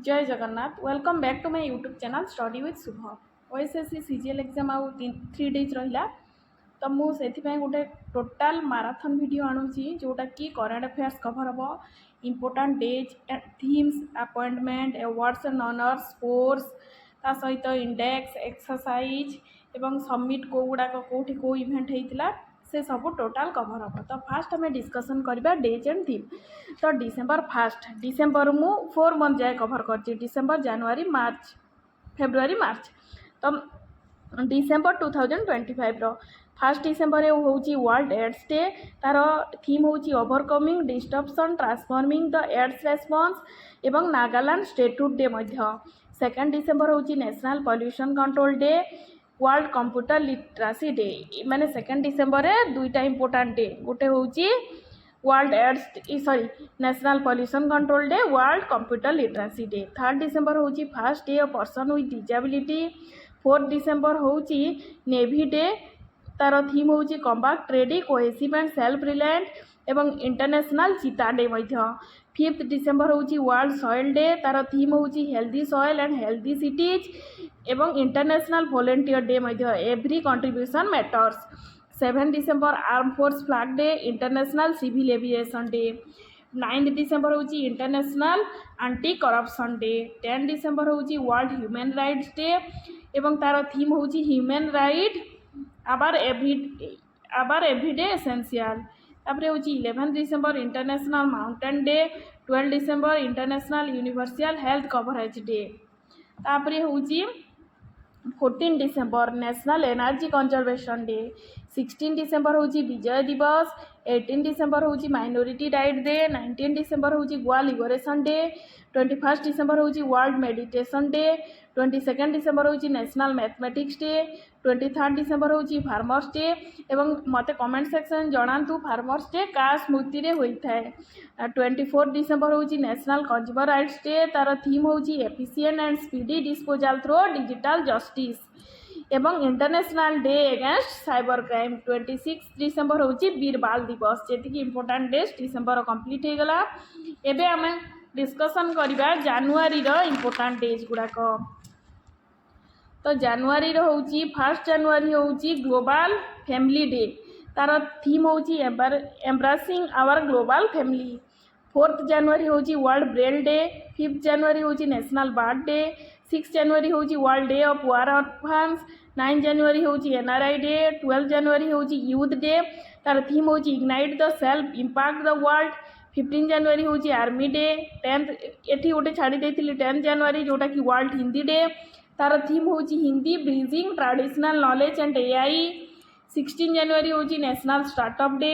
जय Jagannath welcome back to my YouTube channel study with Shubh OSSC CGL exam आउ 3 days रहा तो मुझे गोटे टोटाल माराथन वीडियो आणुची जोटा कि करंट अफेयर्स कवर हम important days themes appointment awards and honours sports ता सहित इंडेक्स एक्सरसाइज एवं समिट को गुड़ाक कौटी कौ इवेंट होता से सब टोटाल कवर हम। तो फास्ट आम डिस्कसन करवा डेज एंड थीम। तो डिसेम्बर फास्ट डिसेम्बर मु 4 मंथ जाए कवर कर डिसेम्बर जनवरी मार्च फेब्रुआरी मार्च। तो डिसेम्बर 2025 फास्ट डिसेम्बर हूँ वर्ल्ड एड्स डे तार थीम हूँ overcoming disruption transforming the AIDS response एवं Nagaland statehood day. Second December हूँ national pollution control day world computer literacy day. माने सेकेंड डिसेम्बर दुईटा important day गोटे हूँ world AIDS national pollution control day world computer literacy day. Third December हूँ first day of person with disability. Fourth December हूँ navy day तार theme हूँ combat ready cohesive and self reliant एवं international cheetah day. Fifth December हूँ world soil day तार theme हूँ healthy soil and healthy cities एवं international volunteer day every contribution matters. 7 December armed force flag day international civil aviation day. 9 December हूँ international anti corruption day. 10 December हूँ world human rights day एवं तार theme हूँ human right our everyday essential. तापर हूँ 11 December international mountain day. 12 December international universal health coverage day. तापर हूँ 14 December national energy conservation day. 16 December हूँ विजय दिवस। 18 डिसेम्बर हूँ माइनॉरिटी राइट डे। 19 डिसेम्बर हूँ गोवा लिबरेशन डे। 21 डिसेम्बर हूँ वर्ल्ड मेडिटेशन डे। 22 डिसेम्बर हूँ नेशनल मैथमेटिक्स डे। 23 डिसेम्बर हूँ farmers day एवं मते कमेंट सेक्शन जनातु फार्मर्स डे का स्मृति रे होता है। 24 डिसेम्बर हूँ नेशनल कंज्यूमर राइट्स डे तार थीम हूँ efficient and speedy disposal through digital justice एवं international day against cyber crime. 26 December हूँ वीर बाल दिवस। जी इंपोर्टाट डेज डिसेम्बर कंप्लीट हो गला। एबे आम डिस्कसन करवा जानुआरी इंपोर्टाट डेज गुड़ाक। तो जानुआरी हूँ फर्स्ट जानुआरी हूँ ग्लोबल फैमिली डे तार थीम हूँ embracing our global family. 4th January हूँ world Braille day. 5th January हूँ नेशनल बर्ड डे। 6 जानुआरी हूँ world day of war orphans. 9 January हूँ NRI day. 12 January हूँ youth day तार theme हूँ ignite the self impact the world. 15 January हूँ army day. 10th eighty गोटे छाड़ी 10th January जोटा कि वर्ल्ड हिंदी डे तार थीम हूँ Hindi bridging traditional knowledge and AI. 16 January हूँ नेशनल स्टार्टअप डे।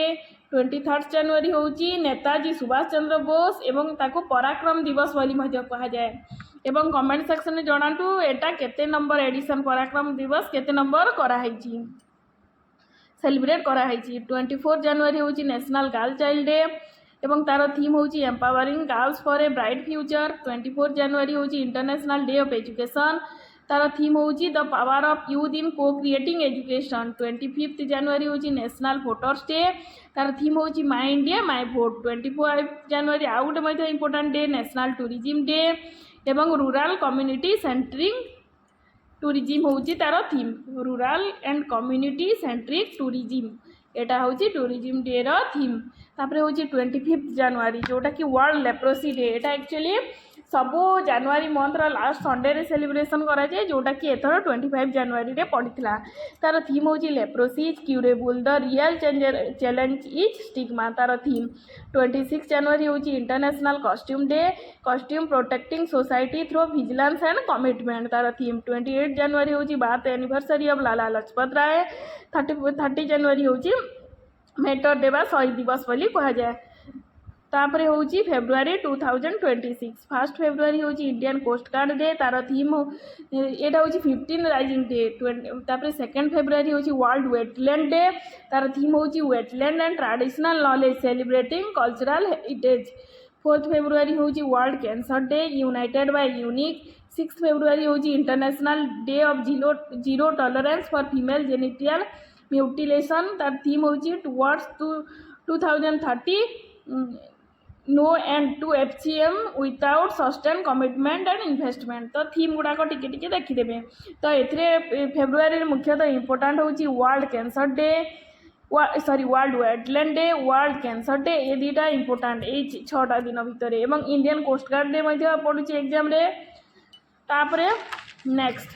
23 जानुआरी हूँ नेताजी सुभाष चंद्र बोस एवं ताको पराक्रम दिवस बोली कहा जाए। एवं कमेंट सेक्शन में जनातु एटा केते नंबर एडिशन पराक्रम दिवस केते नंबर कराई सेलिब्रेट कराई। 24 जानुआरी हूँ नेशनल गर्ल चाइल्ड डे एवं तार थीम हूँ empowering girls for a bright future. 24 January हूँ इंटरनेशनल डे ऑफ एजुकेशन तार थीम हूँ the power of youth in को क्रिएटिंग एजुकेशन। 25 जानुआरी हूँ नेशनल वोटर्स डे तार थीम हूँ माई इंडिया माई भोट। 25 जानुआरी आउ गोटे important day national tourism day एवं रूरल कम्युनिटी सेंट्रिक टूरिज्म हूँ तार theme rural and community centric tourism एटा हूँ टूरिज्म डे रो थीम। तापर हूँ 25 जानुआरी जोटा कि वर्ल्ड लेप्रोसी डे एटा एक्चुअली सबू जानुआरी मंथ लास्ट संडे रे सेलिब्रेशन करा जाए जोटा कि एथर 25 जानुआरी रे पड़ता। तार थीम हूँ leprosy is curable the real challenge is stigma तार थीम। 26 जानुआरी हूँ international customs day customs protecting society through vigilance and commitment तार थीम। 28 जानुआरी हूँ birth anniversary of Lala Lajpat Rai. 30 January हूँ मेटर डे बा शहीद दिवस बोली कहा जाए। तापर हूँ फेब्रुआरी 2026 फर्स्ट फेब्रुआरी हूँ इंडियन कोस्ट गार्ड डे तार थीम यहाँ हूँ 15 राइजिंग डे। तापर सेकेंड फेब्रुआरी हूँ वर्ल्ड वेटलैंड डे तार थीम हूँ wetland and traditional knowledge celebrating cultural heritage. 4th February हूँ world cancer day united by unique. 6th February हूँ international day of zero tolerance for female genital mutilation तार theme हूँ towards 2030 no end to FGM without sustain commitment and investment. तो theme गुड़ाक टिके देखीदे। तो ये फेब्रुआरी मुख्यतः इंपोर्टाट हूँ world cancer day, world wetland day, world cancer day, ये दुटा इंपोर्टाट ये 6टा दिन भितर। इंडियन कोस्ट गार्ड डे पड़ू एग्जाम रे। तापरे नेक्स्ट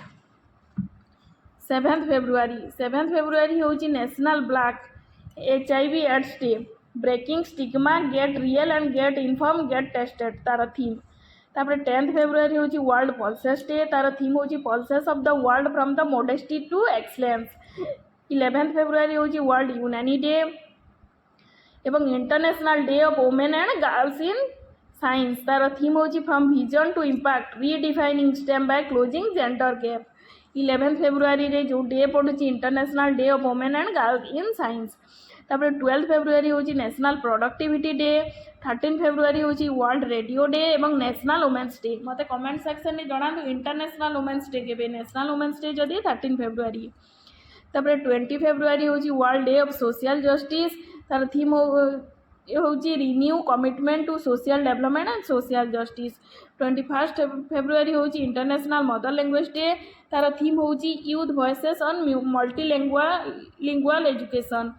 7th फेब्रुआरी हूँ national black HIV AIDS day, breaking stigma, get real and get inform, get tested तार थीम। तापर 10th फेब्रुआरी हूँ वर्ल्ड पल्सेस डे, तार थीम हूँ pulses of the world from the modesty to excellence. 11th February हूँ world Unani day एवं international day of women and girls in science, तार theme हूँ from vision to impact, redefining STEM by closing gender gap. 11th February रे जो day पड़ू international day of women and girls in science. तापर 12th February हूँ national productivity day. 13th February हूँ world radio day एवं national women's day. मते comment section में जणातु international women's day केबे, नेशनल वुमेन्स डे जदि 13 फेब्रुआरी। तापर 20 फेब्रुआरी हूँ world day of social justice, तार थीम हूँ renew commitment to social development and social justice. 21st February हूँ इंटरनेशनल मदर लैंग्वेज डे, तार थीम हूँ youth voices on multilingual education.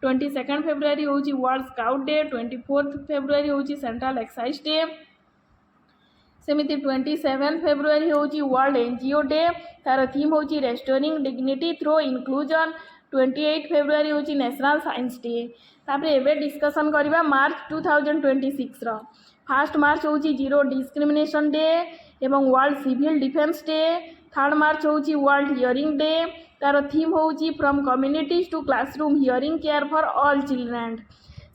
22nd February हूँ world scout day. 24th February हूँ central excise day. सेमिति 27th February हूँ world NGO day, तार theme हूँ restoring dignity through inclusion. 28 February हूँ national science day. तापर एबे डिस्कसन करबा मार्च 2026 रो। 1 मार्च हूँ जीरो डिस्क्रिमिनेशन डे एवं world civil defence day. 3 March हूँ वर्ल्ड हियरिंग डे, तार थीम हूँ from communities to classroom hearing care for all children.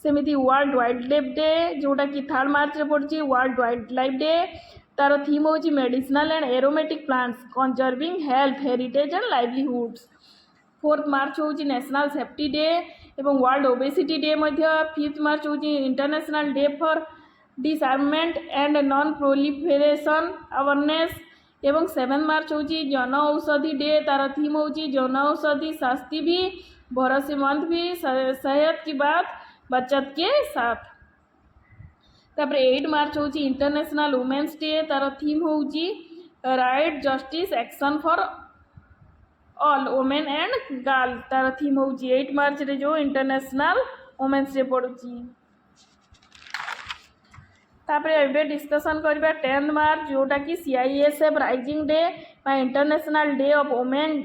सेमिति वर्ल्ड वाइल्ड लाइफ डे जोटा कि 3 मार्च रे पड़ची वर्ल्ड वाइल्ड लाइफ डे, तार थीम हूँ medicinal and aromatic plants conserving health heritage and livelihoods. 4th March हूँ national safety day एवं world obesity day. 5th March हूँ international day for disarmament and non proliferation awareness एवं 7 मार्च हूँ Jan Aushadhi day, तार theme हूँ जन औषधि शास्ति भी भरोसेमंद भी सेहत की बात बचत के साथ। तापर 8 मार्च हूँ इंटरनेशनल वुमेन्स डे, तार थीम हूँ right justice action for all women and girl, तार थीम हूँ 8 मार्च रे जो इंटरनेशनल वुमेन्स डे पड़ुची। तापर एबे डिस्कसन करबा 10 मार्च जोटा कि CISF राइजिंग डे बा इंटरनेशनल डे ऑफ वुमेन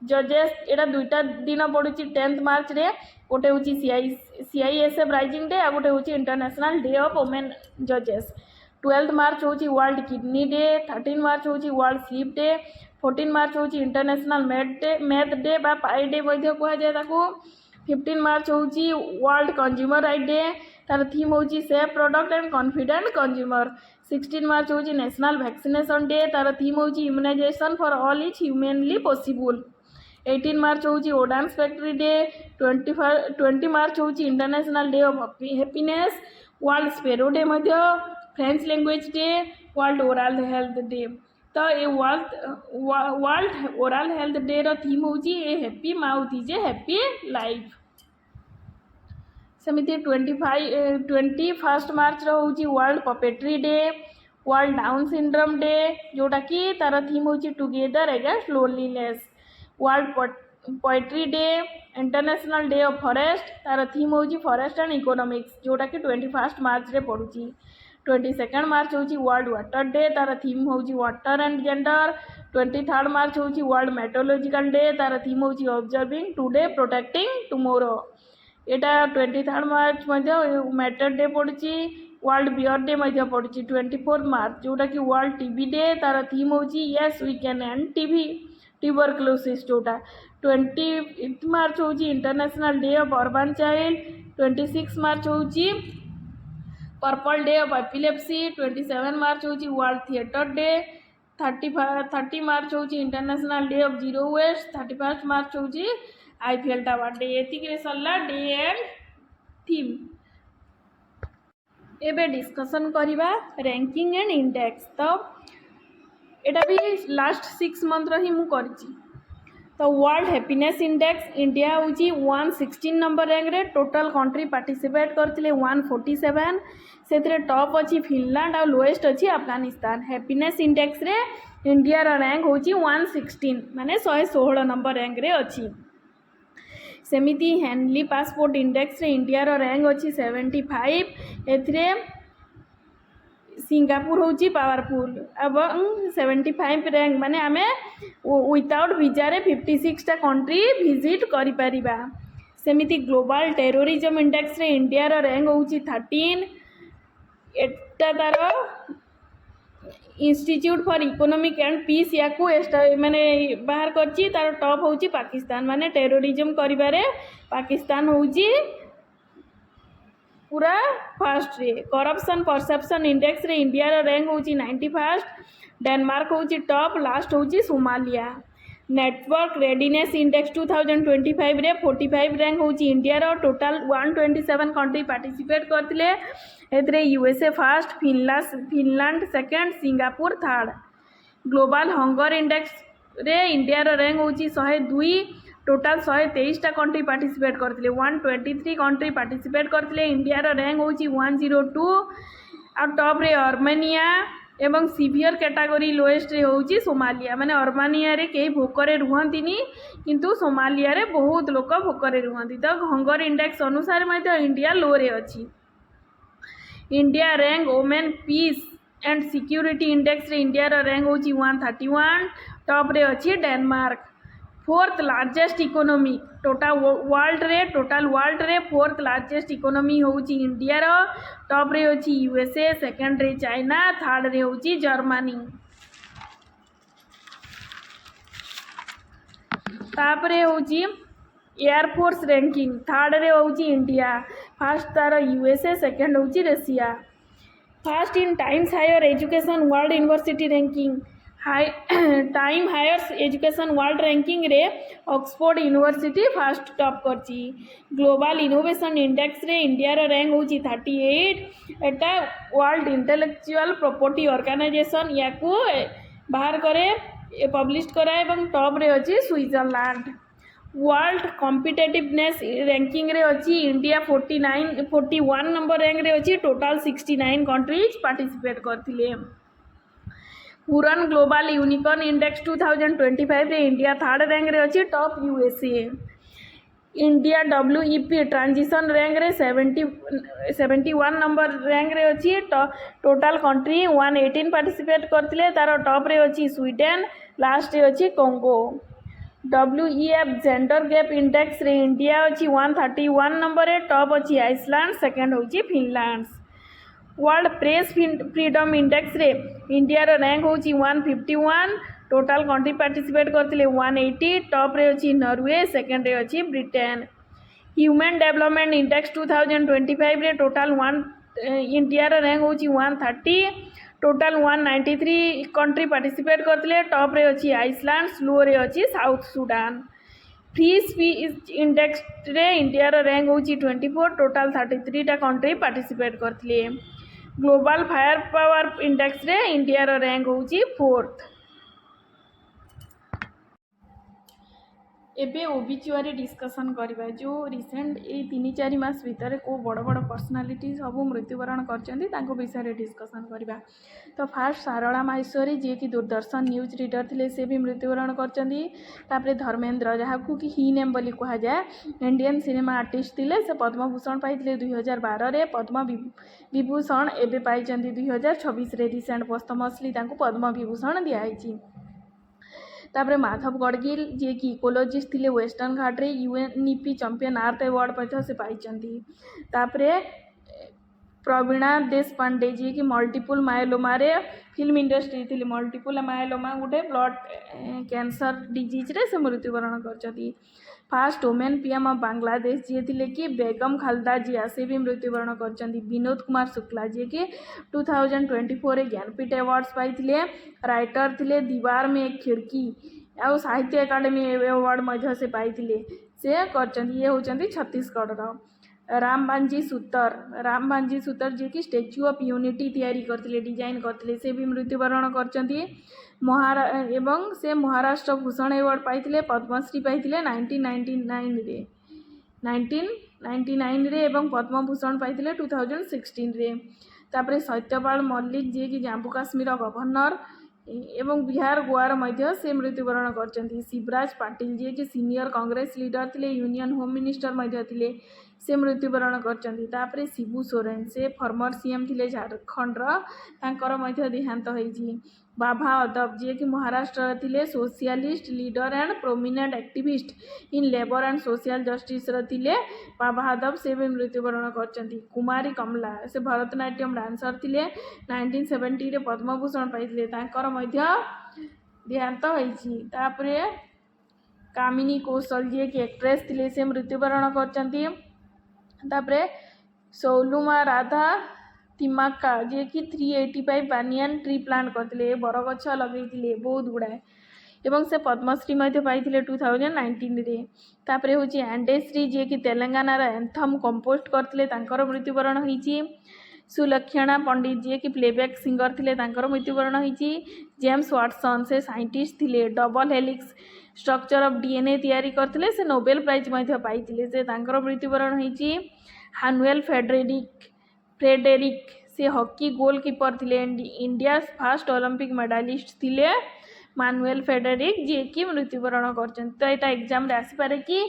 जजेस। एटा दुईटा दिन पड़ुची 10th मार्च रे, गोटे हूँ CISF राइजिंग डे आ गोटे हूँ इंटरनेशनल डे ऑफ वुमेन जजेस। 12th मार्च हूँ वर्ल्ड किडनी डे। 13 मार्च हूँ वर्ल्ड स्लीप डे। 14 मार्च हूँ इंटरनेशनल मैथ डे बा पाई डे कह जाए। 15 मार्च हूँ वर्ल्ड कंज्यूमर राइट डे, तार थीम हूँ safe product and confident consumer. 16 March हूँ नेशनल वैक्सीनेशन डे, तार थीम हूँ immunization for all is humanly possible. 18 March हूँ ओडान्स फैक्ट्री डे। 20 मार्च हूँ international day of happiness, world sparrow day, French language day, world oral health day. तो ये world oral health day रो theme हूँ a happy mouth is a happy life. सेमिति 21 मार्च रो हूँ world puppetry day, world down syndrome day जोटा कि तार theme हूँ together against loneliness. World poetry day, international day of forest, तार थीम हूँ forest and economics जोटा कि 21 मार्च रे पड़ुची। 22 मार्च हूँ वर्ल्ड वाटर डे, तार थीम हूँ वाटर एंड जेंडर। 23 मार्च हूँ वर्ल्ड मेट्रोलॉजिकल डे, तार थीम हूँ ऑब्जर्विंग टुडे प्रोटेक्टिंग टुमोरो। यहाँ 23 मार्च मैटर डे पड़ी, वर्ल्ड बियर डे पड़ी। 24 मार्च जोटा कि वर्ल्ड टीबी डे, तार थीम हूँ yes we can end TB tuberculosis जोटा। 20 मार्च हूँ international day of urban child. 26 March हूँ purple day of epilepsy. 27 March हूँ वर्ल्ड थिएटर डे। 30 मार्च हूँ international day of zero waste. 31 March हूँ IPL tower day. ये सरला day and theme. एबे discussion करिबा रैंकिंग एंड इंडेक्स। तो एटा भी लास्ट 6 मंथ रही मु करची। तो वर्ल्ड हैप्पीनेस इंडेक्स इंडिया हूँ 116 नंबर रैंक रे टोटल कंट्री पार्टिसिपेट करते 147 से टॉप अच्छी फिनलैंड और लोएस्ट अच्छी अफगानिस्तान। हैप्पीनेस इंडेक्स रे इंडिया रैंक हूँ 116 माने 116 नंबर रैंक रे अच्छी। सेमिति हेनली पासपोर्ट इंडेक्स रे इंडिया रैंक अच्छी 75 एथिरे सिंगापुर हूँ पावरफुल एवं 75 रैंक माने आमे विदाउट वीजा रे 56टा कंट्री विजिट करि परिबा। सेमिति ग्लोबल टेररिज्म इंडेक्स रे इंडिया रैंक हूँ 13 एटा तार institute for economic and peace या माने बाहर करची तार टॉप हूँ पाकिस्तान माने टेररिज्म करिबारे पाकिस्तान हूँ पूरा फास्ट रे। करप्शन परसेप्शन इंडेक्स रे इंडिया रैंक हूँ 91 डेनमार्क हूँ टॉप लास्ट हूँ सोमालिया। नेटवर्क रेडीनेस इंडेक्स 2025 रे 45 रैंक हूँ इंडिया टोटल 127 कंट्री पार्टिसिपेट करथिले एथरे USA first Finland second Singapore third. Global hunger index रे इंडिया रैंक हूँ 102 टोटल 123टा कंट्री पार्टिसिपेट करथिले 123 कंट्री पार्टिसिपेट करथिले इंडिया रैंक हूँ 102 आ टॉप रे आर्मेनिया एवं सीवियर कैटेगरी लोएस्ट रे होउची सोमालिया माने आर्मेनिया रे कई भोकरे रुहंतिनी किंतु सोमालिया रे बहुत लोक भोकरे रुहंती। तो हंगर इंडेक्स अनुसार मध्य इंडिया लो रे अछि। India rank women peace and security index रे इंडिया रैंक होउची 131 टॉप रे अछि Denmark. Fourth largest economy total world रे फोर्थ लार्जेस्ट इकोनॉमी होउची इंडिया रो टॉप रे होची यूएसए सेकंड रे चाइना थर्ड रे होची जर्मनी। तापरे होची एयरफोर्स रैंकिंग थर्ड रे होची इंडिया फर्स्ट तार यूएसए सेकंड होची Russia. First in Times higher education world university ranking time higher education world ranking रे ऑक्सफोर्ड यूनिवर्सिटी फर्स्ट टॉप करची। ग्लोबल इनोवेशन इंडेक्स रे इंडिया रैंक होची 38 एटा वर्ल्ड इंटेलेक्चुअल प्रॉपर्टी ऑर्गेनाइजेशन याकू बाहर करे पब्लिश करा एवं टॉप रे अछि स्विट्जरलैंड। वर्ल्ड कॉम्पिटिटिवनेस रैंकिंग रे अछि इंडिया 41 नंबर रैंक रे अछि टोटल 69 कंट्रीज पार्टिसिपेट करथिले। पुरन ग्लोबल यूनिकॉर्न इंडेक्स 2025 रे इंडिया थर्ड रैंक रे अछि top USA. India WEP transition rank रे 71 नंबर रैंक रे अछि टोटल कंट्री 118 पार्टिसिपेट करथिले तार टॉप रे अछि स्वीडन लास्ट रे अछि Congo. WEF gender gap index रे इंडिया अछि 131 नंबर रे टॉप अछि आइसलैंड सेकंड होछि Finland. World press freedom index रे इंडिया रैंक होची 151 टोटल कंट्री पार्टिसिपेट करथिले 180 टॉप रे अछि नॉर्वे सेकंड रे अछि ब्रिटेन। ह्यूमन डेवलपमेंट इंडेक्स 2025 रे टोटल इंडिया रैंक होची 130 टोटल 193 कंट्री पार्टिसिपेट करथिले टॉप रे अछि आइसलैंड स्लो रे अछि south Sudan. Free speech index रे इंडिया रैंक होची 24 टोटल 33 टा कंट्री पार्टिसिपेट करथिले। ग्लोबल फायर पावर इंडेक्स रे इंडिया रैंक होची 4th। एबे ओबिचुआरी डिस्कसन करबा जो रिसेंट ए 3-4 मास भितर को बड़ बड़ पर्सनालिटी सब मृत्युवरण करचंदी तांको विषय रे डिस्कसन करबा। तो फास्ट सारला माहेश्वरी जे कि दूरदर्शन न्यूज रीडर थिले से भी मृत्युवरण करचंदी। तापरे धर्मेंद्र जहाकू कि ही नेम बोली कहा जाए इंडियन सिनेमा आर्टिस्ट थिले से पद्म भूषण पाइथिले 2012 रे पद्म विभूषण एबे पाइचंदी 2026 रे रिसेंट पोस्टमसली तांको पद्म विभूषण दिया आइची। तापरे माधव गडगिल जे कि इकोलॉजिस्ट थिले वेस्टर्न घाट रे यूएनईपी चैंपियन अर्थ अवार्ड पथ से पाइचंदी। तापरे प्रवीणा देशपांडे जी कि मल्टीपल मायोलोमा रे फिल्म इंडस्ट्री थिले मल्टीपल मायोलोमा गोटे ब्लड कैंसर डिजीज रे से मृत्युवरण करचंदी। First women PM of Bangladesh जी थिले कि बेगम खालदा जिया से भी मृत्युवरण करचंदी। विनोद कुमार शुक्ला जी कि 2024 रे ज्ञानपीठ अवार्ड्स पाइथिले राइटर थिले दीवार में एक खिड़की आ साहित्य एकेडमी अवार्ड मध्य से पाइथिले से करचंदी। ये होचंदी छत्तीसगढ़ रो। राम भांजी सूतर जी की स्टैच्यू ऑफ यूनिटी तैयारी करथिले डिजाइन करथिले से भी मृत्युवरण करचंदी। महारा एवं से महाराष्ट्र भूषण अवार्ड पाइथिले पद्मश्री पाइथिले 1999 रे 1999 रे एवं पद्म भूषण पाइथिले 2016 रे। तापरे सत्यपाल मल्लिक जे कि जम्मू काश्मीर गवर्नर एवं बिहार गोवार मध्य से मृत्युवरण करछन्ती। शिवराज पाटिल जे कि सीनियर कांग्रेस लीडर थिले यूनियन होम मिनिस्टर मध्य थिले से मृत्युवरण करछन्ती। तापरे शिबू सोरेन से फॉर्मर सीएम थिले झारखंड तांकर मध्य देहांत होईछि। बाबा अदब जे कि महाराष्ट्र थिले socialist leader and prominent activist in labour and social justice थिले बाबा अदब से भी मृत्युवरण करछन्ती। कुमारी कमला से भरतनाट्यम डांसर थिले 1970 रे पद्मभूषण पाइथिले तांकर मध्य देहांत होईछि। तापरे कामिनी कौशल जे कि एक्ट्रेस थिले से मृत्युवरण करछन्ती। तापरे सौलुमा राधा तिमाका जे कि 385 बानियान ट्री प्लांट करथिले बरगछ लगैथिले बहुत गुड़ाए एवं से पद्मश्री मध्य पाइथिले 2019 रे। तापरे होची एंडेश्री जे कि तेलंगाना रा एंथम कंपोस्ट करथिले तांकर मृत्युवरण होईछि। सुलक्षणा पंडित जे कि प्लेबैक सिंगर थिले तांकर मृत्युवरण होईछि। जेम्स वाटसन से साइंटिस्ट थिले double helix structure of DNA तैयारी करथिले से नोबेल प्राइज मध्य पाइथिले से तांकर मृत्युवरण होईछि। हानुएल फ्रेडरिक से हॉकी गोलकीपर थिले इंडिया फर्स्ट ओलंपिक मेडालिस्ट थिले मानुएल फ्रेडरिक जे कि मृत्युवरण करछन। तो एटा एग्जाम रे आसी पारे कि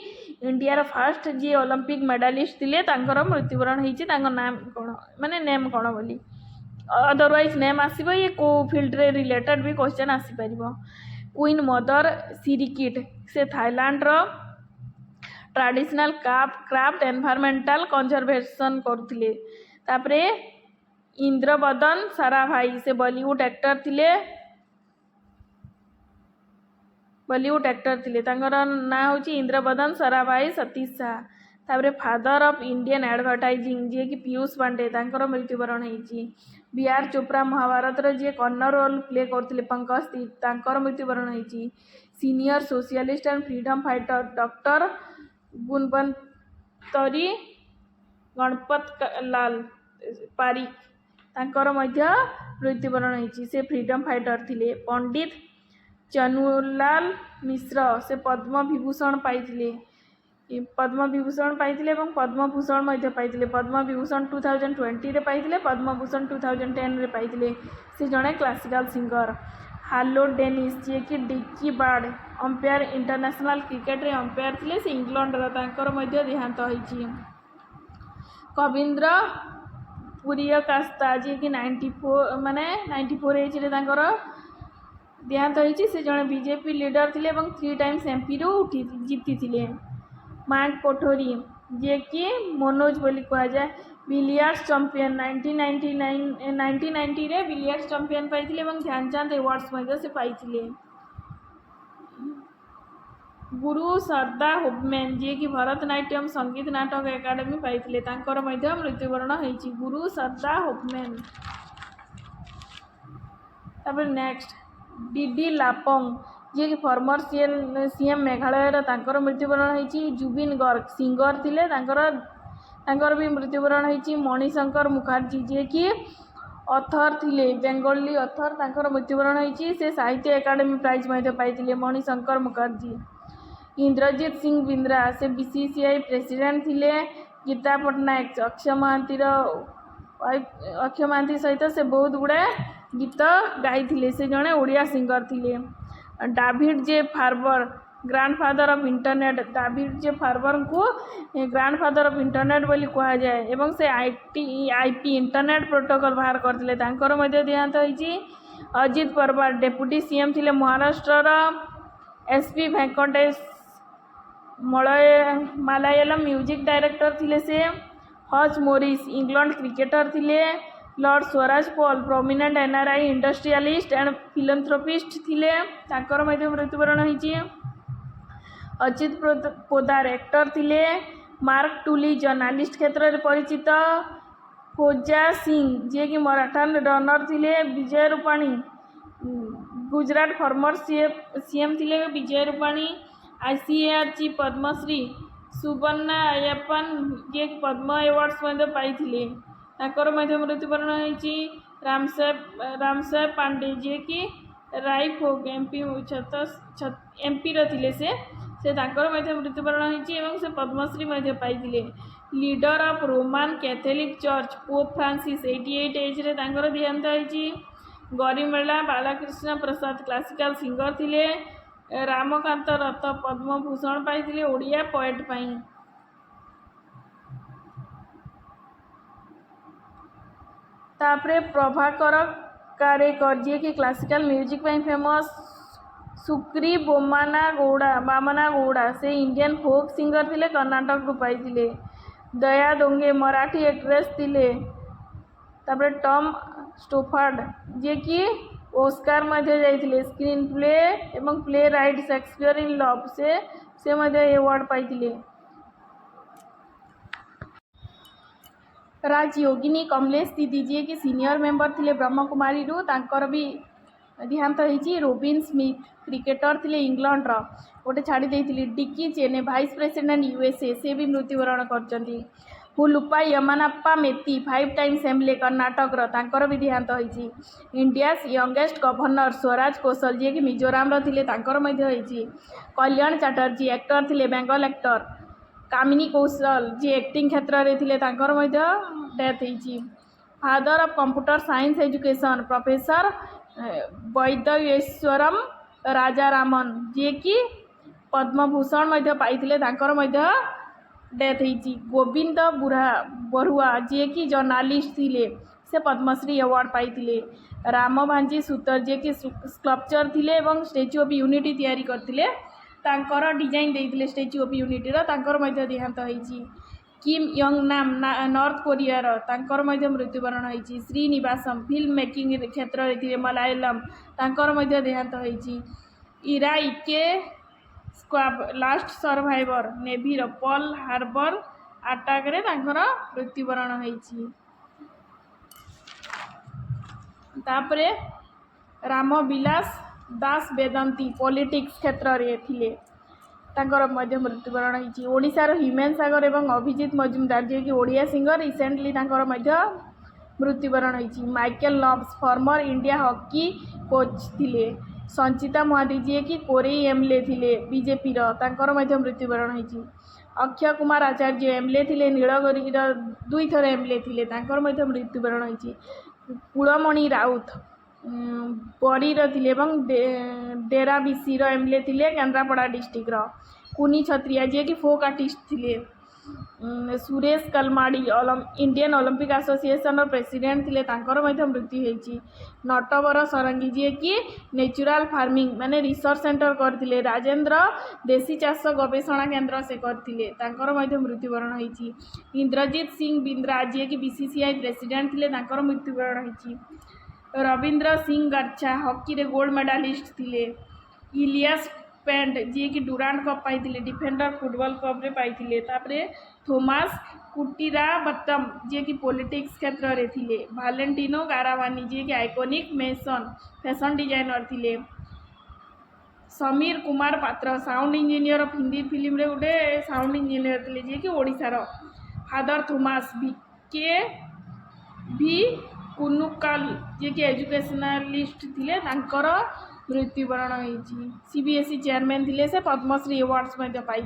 इंडिया रो फर्स्ट जे ओलंपिक मेडालिस्ट थिले तांकर मृत्युवरण होईछि तांकर नाम कोन माने नेम कोन बोली अदरवाइज नेम आसीबो ये को फील्ड रे रिलेटेड भी क्वेश्चन आसी परिबो। क्वीन मदर सिरिकिट से थाईलैंड रो ट्रेडिशनल क्राफ्ट एनवायरमेंटल कंजर्वेशन करथिले। तापरे इंद्रबदन साराभाई से बॉलीवुड एक्टर थिले तांकर ना होची इंद्रबदन साराभाई सतीश शाह। तापरे फादर ऑफ इंडियन एडवर्टाइजिंग जे कि पीयूष पांडे तांकर मृत्युवरण होईची। बीआर चोप्रा महाभारत रे जे कर्नर रोल प्ले करथिले पंकज तीर्थ तांकर मृत्युवरण होईची। Senior socialist and freedom fighter doctor Gunwantrai Ganpat Lal Parikh तांकर मध्य मृत्युवरण होईची से फ्रीडम फाइटर थिले। पंडित चनुलाल मिश्र से पद्म विभूषण पाइथिले एवं पद्म भूषण मध्य पाइथिले। पद्म विभूषण 2020 रे पाइथिले पद्मभूषण 2010 रे पाइथिले से जड़े क्लासिकल सिंगर। हार्लो डेनिस जे कि Dickie Bird umpire international cricket रे अंपायर थिले से इंग्लैंड रा तांकर मध्य देहांत होईची। कविंद्र पुरियकास्ता जे कि 94 एज रे तांकर देहांत होईची से जड़े बीजेपी लीडर थिले एवं 3 टाइम्स एमपी रो जीति थिले। मार्क कोठोरी जे कि मनोज बोली कहा जाए बिलियर्ड्स चैंपियन 1990 रे बिलियर्ड्स चैंपियन पाइथिले एवं ध्यानचंद अवार्ड्स मध्य से पाइथिले। गुरु सरदा होबमैन जे कि भरतनाट्यम संगीत नाटक एकाडेमी पाइथिले तांकर मध्य मृत्युवरण होईची गुरु सरदा होबमैन। तापर नेक्स्ट डीडी लापोंग जे कि फॉर्मर सीएम मेघालय तांकर मृत्युवरण होईची। जुबिन गर्ग सिंगर थिले तांकर भी मृत्युवरण होईची। मणिशंकर मुखर्जी जे कि ऑथर थिले बेंगली ऑथर तांकर मृत्युवरण होईची से साहित्य एकाडेमी प्राइज मध्य पाइथिले मणिशंकर मुखर्जी। इंद्रजीत सिंह बिंद्रा से बीसीसीआई प्रेसिडेंट थिले। गीता पट्टनायक अक्षय महांती सहित से बहुत गुड़े गीत गाई से जड़े ओडिया सिंगर थिले। David J Farber grandfather of internet David J Farber को ग्रांडफादर ऑफ इंटरनेट बोली कहा जाए एवं से आईपी इंटरनेट प्रोटोकॉल बाहर करथिले तांकर मध्य देहांत होईची। अजित पवार डेप्यूटी सीएम थिले Maharashtra SP Venkatesh Malayalam music director थिले से। हज मोरिस इंग्लैंड क्रिकेटर थिले। Lord Swaraj Paul prominent NRI industrialist and philanthropist थिले तांकर मध्य मृत्युवरण होईची। अजित पोदार एक्टर थिले। मार्क टुली जर्नालिस्ट क्षेत्र में परिचित। खोजा सिंह जे कि मराठा रनर थिले। विजय रूपाणी गुजरात फॉर्मर सीएम थिले विजय रूपाणी। आईसीएआर चीफ पद्मश्री सुबर्णा अय्यप्पन जे पद्म अवार्ड्स मध्य पाइथिले तांकर मध्य मृत्युवरण होईची। रामसाहेब पांडे जे कि राय फोक एमपी एमपीर थे से मृत्युवरण होती पद्मश्री पाई leader of Roman Catholic church Pope Francis 88 एज्रे देहांत होती। गरिमेला बालकृष्ण प्रसाद क्लासिकल सिंगर थिले। रामकांत रथ पद्मभूषण पाई ओडिया पोएट पाई। तापरे प्रभाकर कारेकर जी कि क्लासिकल म्यूजिक पाई फेमस। सुक्री बामना गौड़ा से इंडियन फोक सिंगर थिले कर्नाटक रू पाई। दया दोंगे मराठी एक्ट्रेस थिले। तापरे टॉम स्टोफार्ड जे कि ओस्कार जाइए स्क्रीन प्ले एवं play right Shakespeare in love से अवार्ड पाई। राजयोगिनी कमलेश दीदी जी कि सीनियर मेंबर थिले ब्रह्मकुमारी रू तांकर भी देहांत होती। रोबिन स्मिथ क्रिकेटर थिले इंग्लैंड रो गोटे छाड़ी देइथिले। डिकी चेने वाइस प्रेसिडेंट यूएसए से भी मृत्युवरण करचंती। हुलुपा यमानाप्पा मेती 5 टाइम्स एमएलए कर्नाटक रो तांकर भी देहांत होती। इंडिया यंगेस्ट गवर्नर स्वराज कौशल जी कि मिजोराम रो थिले तांकर मध्य होती। कल्याण चटर्जी एक्टर थिले बेंगल एक्टर। कामिनी कौशल जी एक्टिंग क्षेत्र में थिले तांकर मध्य डेथ होती। Father of computer science education professor Vaidyeswaran Rajaraman ji कि पद्मभूषण पाई तांकर मध्य डेथ होती। गोविंद बरुआ जी कि जर्नालीस्ट थिले से पद्मश्री अवार्ड पाई। राम भांजी सूतर जी कि स्कल्पचर थिले एवं स्टैच्यू ऑफ यूनिटी तैयारी करथिले तांकर डिजाइन देइथिले स्टैच्यू ऑफ यूनिटी रो तांकर मध्य देहांत होईची। किम यंग नाम नॉर्थ कोरिया रो तांकर मध्य मृत्युवरण होईची। श्रीनिवासम फिल्म मेकिंग क्षेत्र रे थिले मलयालम तांकर मध्य देहांत होईची। इरा इके स्क्वाब लास्ट सर्वाइवर नेवी रो पर्ल हार्बर अटैक रे तांकर मृत्युवरण होईची। तापरे राम विलास दास वेदांती पॉलिटिक्स क्षेत्र रे थिले तांकर मध्य मृत्युवरण होईची। ओडिशार ह्यूमन सागर एवं अभिजीत मजुमदार जे कि ओडिया सिंगर रिसेंटली तांकर मध्य मृत्युवरण होईची। Michael Nobbs former India hockey coach थिले। संचिता महादी जी कि कोरेई एमएलए थिले बीजेपी रो तांकर मध्य मृत्युवरण होईची। अक्षय कुमार आचार्य एमएलए थिले नीलगिरी रो 2 थर एमएलए थिले तांकर मध्य मृत्युवरण होईची। कुलमणि राउत बड़ी थिले डेराबिसी एमएलए थिले केन्द्रापड़ा डिस्ट्रिक्ट रो। कुनी छत्रिया जी कि फोक आर्टिस्ट थिले। Suresh Kalmadi Indian Olympic association president थिले तांकर मध्य मृत्यु होईची। नटवर सरंगी जी कि नेचुरल फार्मिंग माने रिसर्च सेंटर करथिले। राजेंद्र देशी चाष गवेषणा केन्द्र से करथिले तांकर मध्य मृत्युवरण होईची। इंद्रजीत सिंह बिंद्रा जी कि बीसीसीआई प्रेसिडेंट थिले तांकर मृत्युवरण होईची। रविंद्र सिंह गर्छा हॉकी रे गोल्ड मेडालिस्ट थिले। इलियास पेंट जी कि डुरांड कप पाई डिफेंडर फुटबॉल कप रे पाई। तापरे थोमास कुटीराबत्तम जी कि पॉलिटिक्स क्षेत्र रे थिले। भालेंटिनो गारावानी जी कि आइकॉनिक फैशन डिजाइनर थिले। समीर कुमार पात्र sound engineer of Hindi film रे गोटे साउंड इंजीनियर थिले जी कि ओडिसा रो। फादर थोमास वीके भी कुनुकाल जी कि एजुकेशनलिस्ट थिले तांकर मृत्युवरण होईची। सीबीएसई चेयरमैन थिले से पद्मश्री अवार्ड्स मध्य पाई।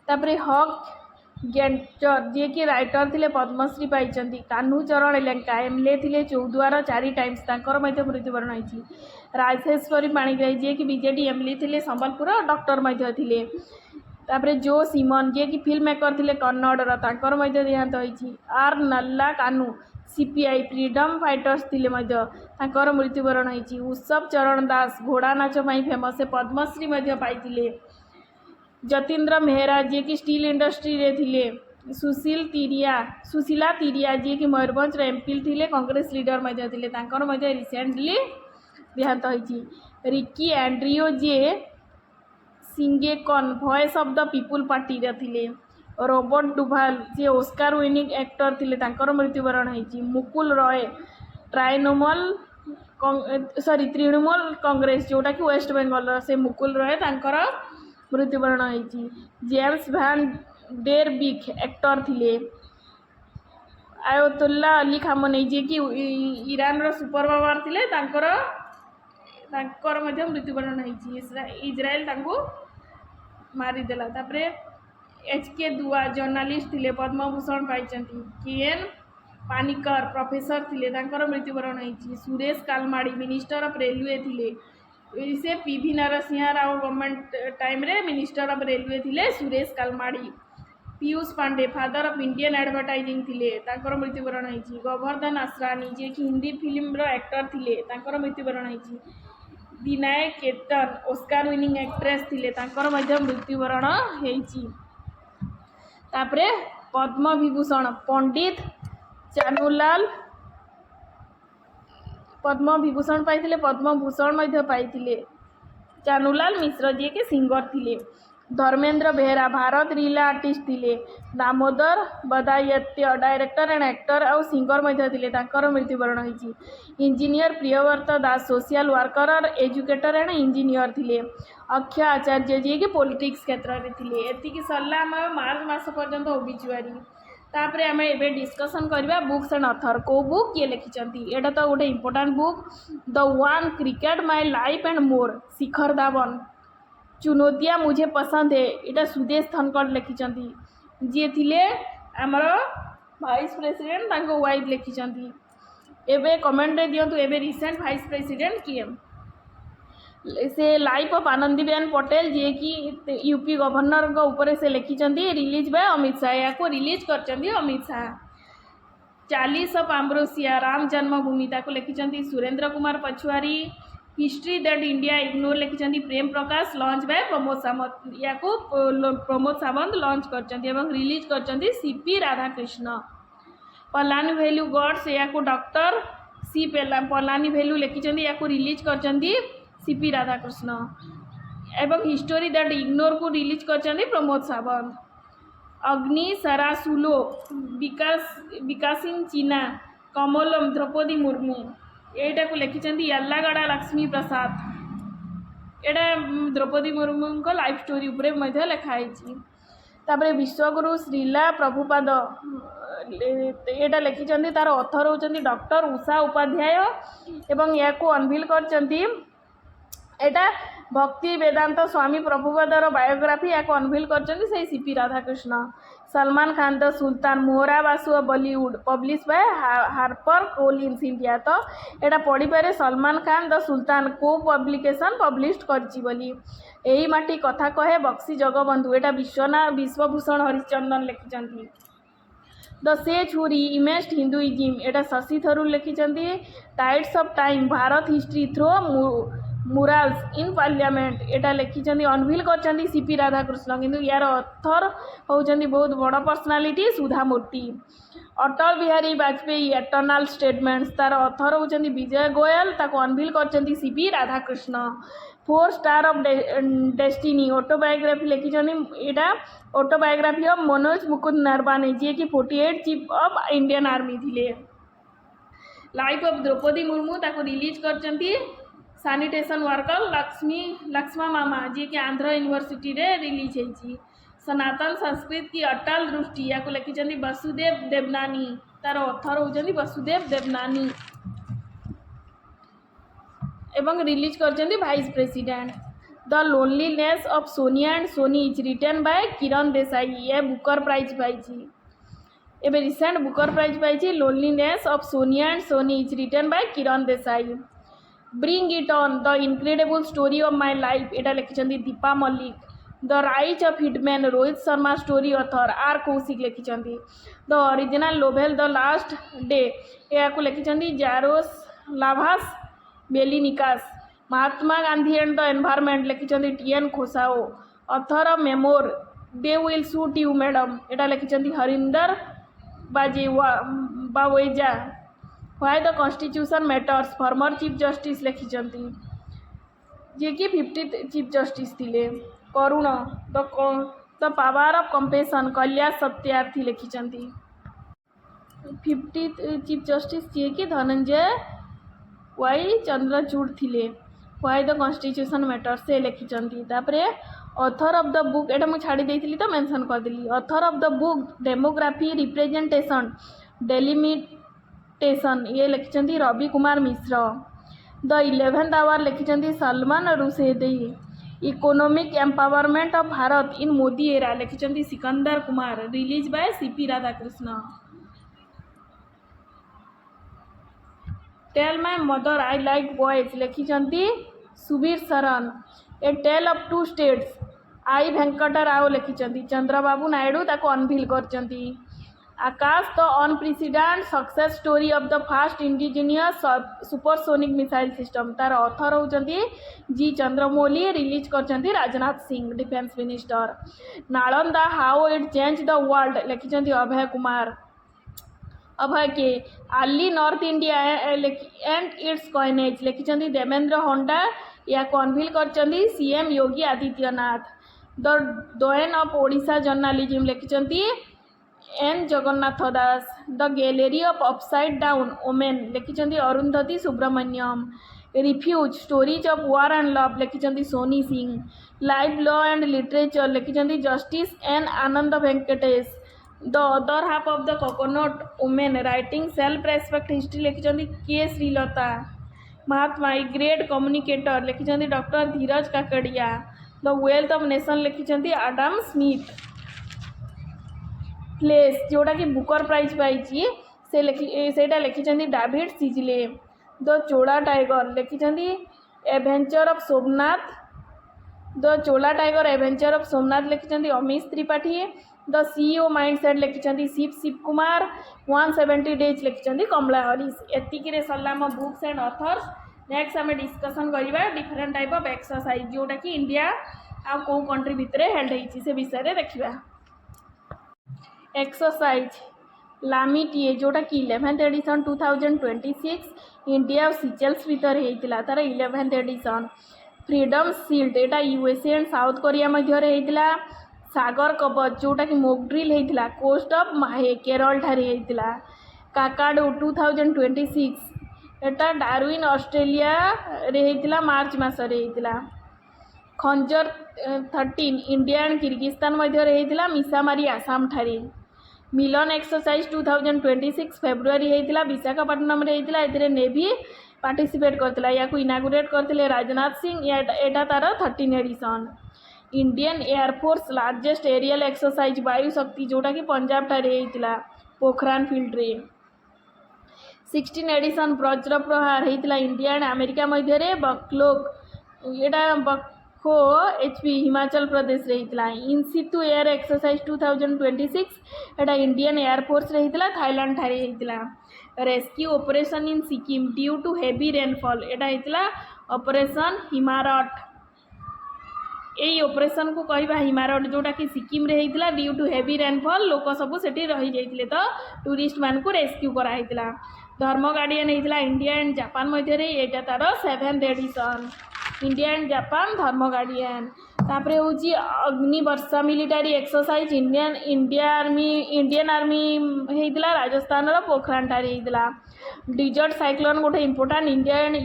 तापरे हक गेंटर जी कि राइटर थिले पद्मश्री पाई। कान्हू चरण लेंका एमएलए थिले चौद्वार 4 टाइम्स तांकर मध्य मृत्युवरण होईची। राजेश्वरी पाणिग्राही जी कि बीजेडी एमएलए थिले संबलपुर डॉक्टर मध्य थिले। तापरे जो सिमन जी कि फिल्म मेकर थिले कन्नड़ रो तांकर मध्य देहांत होईची। Are Nalla Kanu CPI freedom fighters थिले मध्य तांकर मृत्युवरण होईची। उत्सव चरण दास घोड़ा नाच पाई फेमस से पद्मश्री मध्य पाई। जतीन्द्र मेहरा जी कि स्टील इंडस्ट्री रे थिले। सुशीला तिरिया जी कि मयूरभंज रे एमपी थिले कांग्रेस लीडर मध्य थिले तांकर मध्य रिसेंटली देहांत होईची। रिकी एंड्रियो जे सिंगेकन voice of the people party रे थिले। रॉबर्ट डुभाल जे ऑस्कार विनिंग एक्टर थिले तांकर मृत्युवरण होईची। मुकुल रॉय तृणमूल कांग्रेस जोटा कि वेस्ट बेंगल से मुकुल रॉय तांकर मृत्युवरण होईची। जेम्स वैन डेर बिक एक्टर थिले। आयतुल्ला अली खामनेई जी कि ईरान रो सुपर पावर थिले तांकर तांकर मध्य मृत्युवरण होती इजराइल तांको मारिदेला। तापरे HK दुआ जर्नालीस्ट थिले पद्मभूषण पाई। KN पानिकर प्रोफेसर थिले तांकर मृत्युवरण होती। Suresh Kalmadi minister of railway थिले से PV Narasimha Rao government time रे मिनिस्टर ऑफ रेलवे थिले Suresh Kalmadi. Piyush Pandey father of Indian advertising थिले तांकर मृत्युवरण होती। गोवर्धन असरानी जे कि हिंदी फिल्म रो एक्टर थिले तांकर मृत्युवरण होती। Vinayak Ketan Oscar winning actress थिले तांकर मध्य मृत्युवरण होती। तापरे पद्म विभूषण पंडित चानूलाल पद्म विभूषण पाई। पद्मभूषण मध्य पाई चानूलाल मिश्र जी के सिंगर थिले। धर्मेंद्र बेहरा भारत रील आर्टिस्ट थिले। दामोदर बदायत्य डायरेक्टर एंड एक्टर और सिंगर मध्य थिले तांकर मृत्युवरण होती। इंजीनियर प्रियव्रत दास सोशल वर्कर और एजुकेटर एंड इंजीनियर थिले। अक्षय आचार्य जी के पॉलिटिक्स क्षेत्र में थिले। एतिकी सरला आम मार्च मास पर्यंत ओबिचुआरी। तापरे आम एबे डिस्कसन करबा बुक्स एंड ऑथर को बुक किए लिखिचंती। एटा तो गोटे important book the one cricket my life and more Shikhar Dhawan. चुनौतियाँ मुझे पसंद है इटा सुदेश धनखड़ लिखिचंती जी थिले आमर वाइस प्रेसिडेंट तांको वाइफ लिखिचंती। एबे कमेंट रे दियंतु एबे रिसेंट वाइस प्रेसिडेंट किए से लाइफ ऑफ आनंदीबेन पटेल जी कि यूपी गवर्नर को ऊपर से लिखिचंती रिलीज बाय अमित शाह या को रिलीज करचंती अमित शाह। 40 ऑफ आम्ब्रोसिया राम जन्मभूमि ताको लिखिचंती Surendra Kumar Pachauri. History that India ignore लिखिचंती प्रेम प्रकाश लॉन्च बाय प्रमोद सावंत या को प्रमोद सावंत लॉन्च करचंती एवं रिलीज करचंती CP Radhakrishna. Palanivelu gods या को डॉक्टर सी पलानी वैल्यू लिखिचंती या को रिलीज करचंती CP राधाकृष्ण एवं हिस्टोरी दैट इग्नोर को रिलीज करचंती प्रमोद सावंत। अग्नि सरासुलो विकासिन चीना कमलम द्रौपदी मुर्मू एटा को लिखिचंती याल्लागड़ा लक्ष्मी प्रसाद। एटा द्रौपदी मुर्मू को लाइफ स्टोरी उपरे मध्य लिखाई। तापरे विश्वगुरु श्रीला प्रभुपाद एटा लिखिचंती तार ऑथर होचंती डॉक्टर उषा उपाध्याय एवं या को अनवील करचंती एटा भक्ति वेदांत स्वामी प्रभुपादर बायोग्राफी या को अनवील करचंती से CP Radhakrishna. Salman Khan the sultan Mohra Basu Bollywood publish by Harper Collins India. तो एटा पढ़ी पारे सलमान खान द सुल्तान को पब्लिकेशन पब्लिश करची बोली। एही माटी कथा कहे बक्सी जगबंधु एटा विश्वभूषण हरिचंदन लिखिचंती। The sage who reimagined Hinduism एटा शशि थरूर लिखिचंती। Tides of time Bharat history through murals in parliament एटा लिखिचंती अनवील करचंती CP राधाकृष्ण किंतु यार ऑथर होचंती बहुत बड़ personality Sudha Murty. Atal Bihari Vajpayee eternal statements तार ऑथर होचंती विजय गोयल ताको अनवील करचंती CP Radhakrishna. 4 star of destiny autobiography लिखिचंती एटा ऑटोबायोग्राफी ऑफ मनोज मुकुंद नरवाने जी कि 48 चीफ ऑफ इंडियन आर्मी थिले। लाइफ ऑफ द्रौपदी मुर्मू ताको रिलीज करचंती सैनिटेशन वर्कर लक्ष्मा मामा जी कि आंध्र यूनिवर्सिटी रे रिलीज होती। सनातन संस्कृत की अटल दृष्टि या को लिखिचंती वसुदेव देवनानी तार ऑथर होचंती वसुदेव देवनानी एवं रिलीज करचंती vice president. The loneliness of Sonia and Sunny is written by Kiran Desai ये बुकर प्राइज पाई। एबे रिसेंट बुकर प्राइज पाई loneliness of Sonia and Sunny is written by Kiran Desai. Bring it on the incredible story of my life एटा लिखिचंती Deepa Malik. The rise of hitman Rohit Sharma story author R Kaushik लिखिचंती। The original novel the last day या को लिखिचंती जारोस लाभास बेलिनिकास। Mahatma Gandhi and the environment लिखिचंती TN Khoshoo. Author of memoir they will shoot you madam एटा लिखिचंती Harinder Baweja. Why the constitution matters former chief justice लिखिचंती जे कि 50th चीफ जस्टिस थिले। Karuna the power of compassion Kalyan Satyarthi लिखिचंती। 50th चीफ जस्टिस जे कि धनंजय वाई चंद्रचूड़ थिले। व्हाई द कॉन्स्टिट्यूशन मैटर्स से लिखिचंती। तापरे ऑथर ऑफ द बुक एटा मुझे छाड़ी देइथिली तो मेंशन कर देली। Author of the book demography representation delimitation ये लिखिचंती Ravi Kumar Mishra. The 11th hour लिखिं Salman Rushdie. Economic empowerment of Bharat in Modi era लिखिं Sikandar Kumar. Release by C P Radhakrishna. Tell my mother I like boys लिखिं Subir Sharan. A tale of two states I Venkat Rao लिखिं चंद्रबाबू नायडू ताको unveil करचंती। Akash the unprecedented success story of the first indigenous supersonic missile system तार author होचंती G Chandramouli. Release करचंती Rajnath Singh defence minister. Nalanda how it change the world लिखिं Abhay Kumar. Abhay K आली north India and its coinage लिखिं देवेंद्र होंडा। या अनभिल करचंती CM Yogi Adityanath. The dawn of Odisha journalism लिखिं N Jagannath Das. The gallery of upside down women लिखिं Arundhathi Subramaniam. Refuge stories of war and love लिखिं Soni Singh. Live law and literature लिखिं justice N Anand Venkatesh. The other half of the coconut women writing self respect history लिखिं K Srilata. Mahatma a great communicator लिखिं doctor Dheeraj Kakadia. The wealth of nation लिखिं Adam Smith. Place जोटा कि Booker prize पाई से लिखिं David Szalay. The Chola tiger लिखिं adventure of Somnath. The Chola tiger adventure of Somnath लिखिं Amish Tripathi. The CEO mindset लिखिं शिव कुमार। 170 डेज लिखिं कमला हरीश। एतिकी सरला आम बुक्स एंड ऑथर्स। नेक्स्ट आम डिस्कसन करवा डिफरेंट टाइप ऑफ एक्सरसाइज जोटा कि इंडिया आ कौ कंट्री भितर हेल्ड होती से विषय में देखा। एक्सरसाइज लामिटिए जोटा कि 11th एडिशन 2026 इंडिया और सिचेल्स भितर होता तार 11th addition. Freedom shield Etah USA and south Korea मध्य होता। सागर कवच जोटा कि मॉक ड्रिल होता कोस्ट ऑफ माहे केरल ठारे होता। काकाडू 2026 एटा डार्विन ऑस्ट्रेलिया रे होता मार्च मासरे होता। खंजर 13 इंडिया एंड किर्गिस्तान मध्य होता मिसामारी आसाम ठारे। मिलन एक्सरसाइज 2026 फेब्रुआरी होता विशाखापट्टनम होता। नेवी पार्टिसिपेट करता या इनागुरेट करते राजनाथ सिंह। एटा तार 13 edition. Indian air force largest aerial exercise Vayu Shakti जोटा कि पंजाब ठारे होता पोखरान फील्ड रे। 16 एडिशन वज्र प्रहार होता India and America Madhya. बकलोक Etah बखो HP Himachal Pradesh होता। इन सितु एयर एक्सरसाइज 2026 एटा इंडियन एयरफोर्स होता थाईलैंड ठारे होता। Rescue operation in Sikkim due to heavy rainfall एटा होता ऑपरेशन हिमारट। यही ऑपरेशन को कहवा हिमारट जोटा कि सिक्किम रे होता ड्यू टू हेवी रेनफॉल लोक सब सेठी रही जाइतिले तो टूरिस्ट मान को रेस्क्यू कराइतिला। धर्म गार्डियन होता इंडिया एंड जापान मध्य। एटा तार 7th edition. India and Japan Dharma guardian. तापरे होची Agni Varsha military exercise Indian army होता राजस्थान पोखरान ठारे होता। डिजर्ट साइक्लोन गोटे इंपोर्टाट इंडिया एंड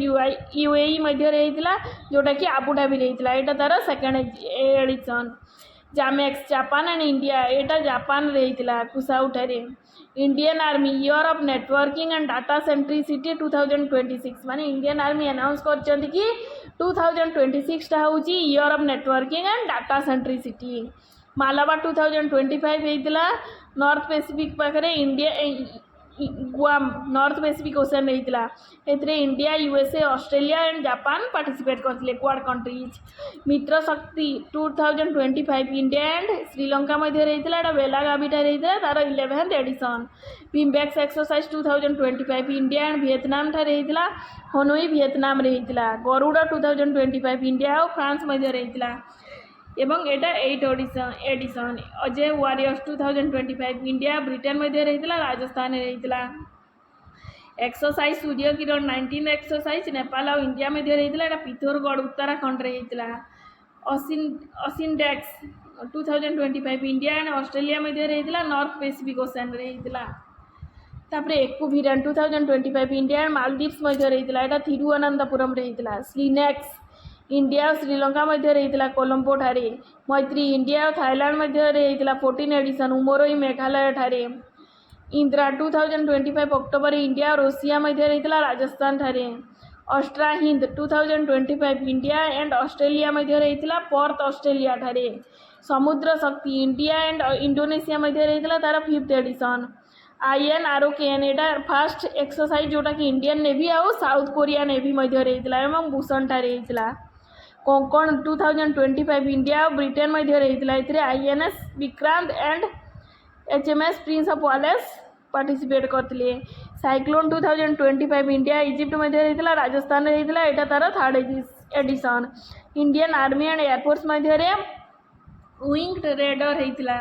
यूएई मध्य होता जोटा कि आबुधाबी होता। यहाँ तार 2nd edition. JIMEX Japan and India एटा जापान होता कुसाउ ठारे। Indian army year of networking and data centricity 2026 माने इंडियन आर्मी अनाउंस कर कि 2026 टा हूँ year of networking and data centricity. Malabar 2025 होता नॉर्थ पैसिफिक पाखे India Guam north pacific ocean होता। India USA Australia and Japan participate करते Quad countries. Mitra Shakti 2025 India and Sri Lanka मध्य होता बेलागावी होता तार 11th edition. VINBAX exercise 2025 India and Vietnam ठारे होता हनोई वियतनाम होता। गरुड़ 2025 इंडिया और फ्रांस मध्य होता एवं एटा 8th edition. Ajeya warriors 2025 India Britain मध्य होता राजस्थान होता। Exercise Surya Kiran 19th exercise Nepal और इंडिया मध्य होता पिथोरगढ़ उत्तराखंड होता। असिनडेक्स 2025 इंडिया एंड ऑस्ट्रेलिया मध्य होता नॉर्थ पैसिफिक ओशन होता। तापरे एक्विरियन 2025 इंडिया एंड मालदीव्स मध्य होता थिरुवनंतपुरम होता। स्लिनेक्स इंडिया और श्रीलंका मध्य होता कोलंबो ठारे। मैत्री इंडिया और थाईलैंड मध्य होता 14 एडिशन उमरोई मेघालय ठारे। इंदिरा 2025 अक्टोबर इंडिया और रूसिया मध्य होता राजस्थान ठारे। Austra Hind 2025 India and Australia मध्य रहीतिला पर्थ ऑस्ट्रेलिया ठारे। Samudra Shakti India and Indonesia मध्य रहीतिला तार 5th एडिशन। INROKN एटा फास्ट एक्सरसाइज जोटा कि इंडियन नेवी आउ साउथ कोरिया नेवी मध्य रहीतिला एवं भूषण ठारे रहीतिला। कोंकण 2025 इंडिया और ब्रिटेन मध्य रहीतिला। एथिरे INS Vikrant and HMS Prince of Wales participate करथिले। साइक्लोन 2025 इंडिया इजिप्ट मध्य रहीतिला, राजस्थान रहीतिला, एटा तार 3rd edition. Indian army and air force मध्य रे विंग्ड रेडर रहीतिला।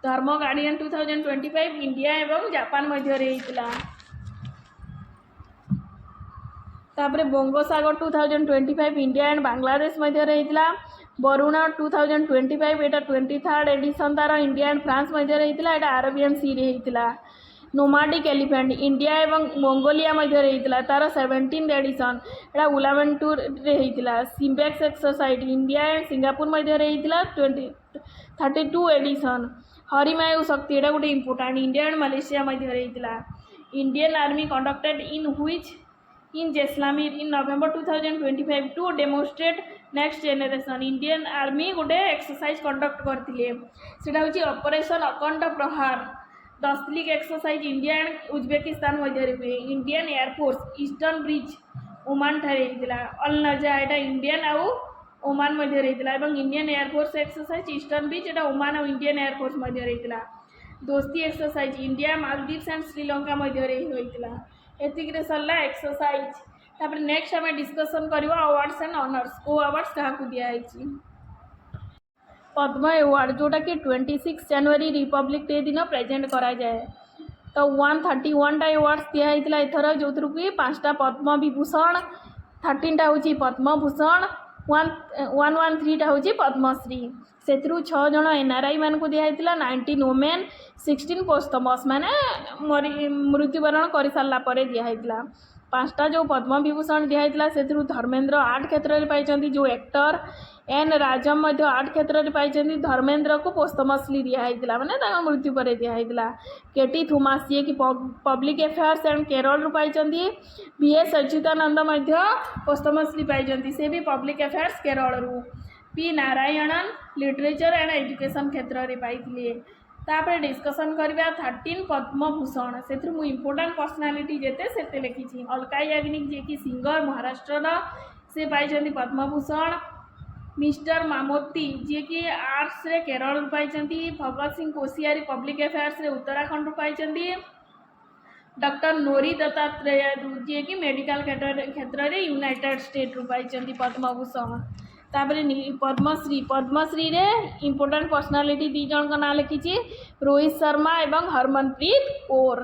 धर्म गार्डियन 2025 इंडिया एवं जापान मध्य रहीतिला। तापरे बंगोसागर 2025 इंडिया एंड बांग्लादेश मध्य रहीतिला। वरुण 2025 एटा 23rd एडिशन तार इंडिया एंड फ्रांस मध्य रहीतिला, एटा अरेबियन सी रे रहीतिला। नोमाडिक एलिफेंट इंडिया एवं मंगोलिया मध्य रहीतिला, तार 17th एडिशन, एटा उलावेंटूर रे रहीतिला। SIMBEX exercise India and Singapore मध्य रहीतिला, 32 एडिशन। हरिमायु शक्ति एटा गोटे इंपोर्टेंट इंडिया एंड मलेशिया मध्य रहीतिला। Indian army conducted in Jaisalmer in November 2025 to demonstrate next generation. Indian army गोटे एक्सरसाइज कंडक्ट करथिले, सेटा होची operation Akhand Prahar. Dustlik exercise India and Uzbekistan मध्य हुए। Indian air force eastern bridge Oman ठारे रहीतिला। अल नजा एटा इंडियन आउ ओमान मध्य रहीतिला एवं इंडियन एयरफोर्स एक्सरसाइज ईस्टर्न बीच एटा ओमान और इंडियन एयरफोर्स मध्य रहीतिला। Dosti exercise India Maldives and Sri Lanka मध्य रहीतिला। एतिकरे सरला एक्सरसाइज। तापर नेक्स्ट आम डिस्कसन करवा अवार्ड्स एंड ऑनर्स। को अवार्ड्स क्या दिखाई पद्म अवार्ड जोटा कि 26 जनवरी रिपब्लिक डे दिन प्रेजेंट करा जाए। तो 131टा अवार्ड्स दिखाई एथर, जो कि 5टा पद्म विभूषण, 13टा हूँ पद्मभूषण, 113टा हूँ पद्मश्री। से 6 जन NRI मान को दिखाई 19 वोमेन, 16 पोस्टमस माने मृत्युवरण कर सारा दिखाई। 5टा जो पद्म विभूषण दिखाई से धर्मेंद्र आर्ट क्षेत्र में पाई, जो एक्टर N राजम आर्ट क्षेत्र में पाई। धर्मेंद्र को पोस्टमसली दिखाई माने मृत्यु पर दिखाई। केटी थोमास जी की पब्लिक अफेयर्स एंड केरल पाई। VS अच्युतानंद पोस्टमसली पाई, से भी पब्लिक अफेयर्स केरल रू। P Narayanan literature and education क्षेत्र में पाई। तापर डिस्कसन करवा 13 पद्मभूषण। से इंपोर्टेंट पर्सनालीटी जेते से लिखी। अलका याग्निक जी की सिंगर महाराष्ट्र से पाई पद्मभूषण। मिस्टर मामोती जी की आर्ट्स रे केरल पाई। भगत सिंह कोशियारी पब्लिक अफेयर्स रे उत्तराखंड पाई। डॉक्टर नोरी दत्तात्रेय जी की मेडिकल क्षेत्र में यूनाइटेड स्टेट रू पाई पद्मभूषण। तापर पद्मश्री रे इंपोर्टेंट पर्सनालीटी 2 जन का नाम लिखी, रोहित शर्मा एवं हरमनप्रीत कौर।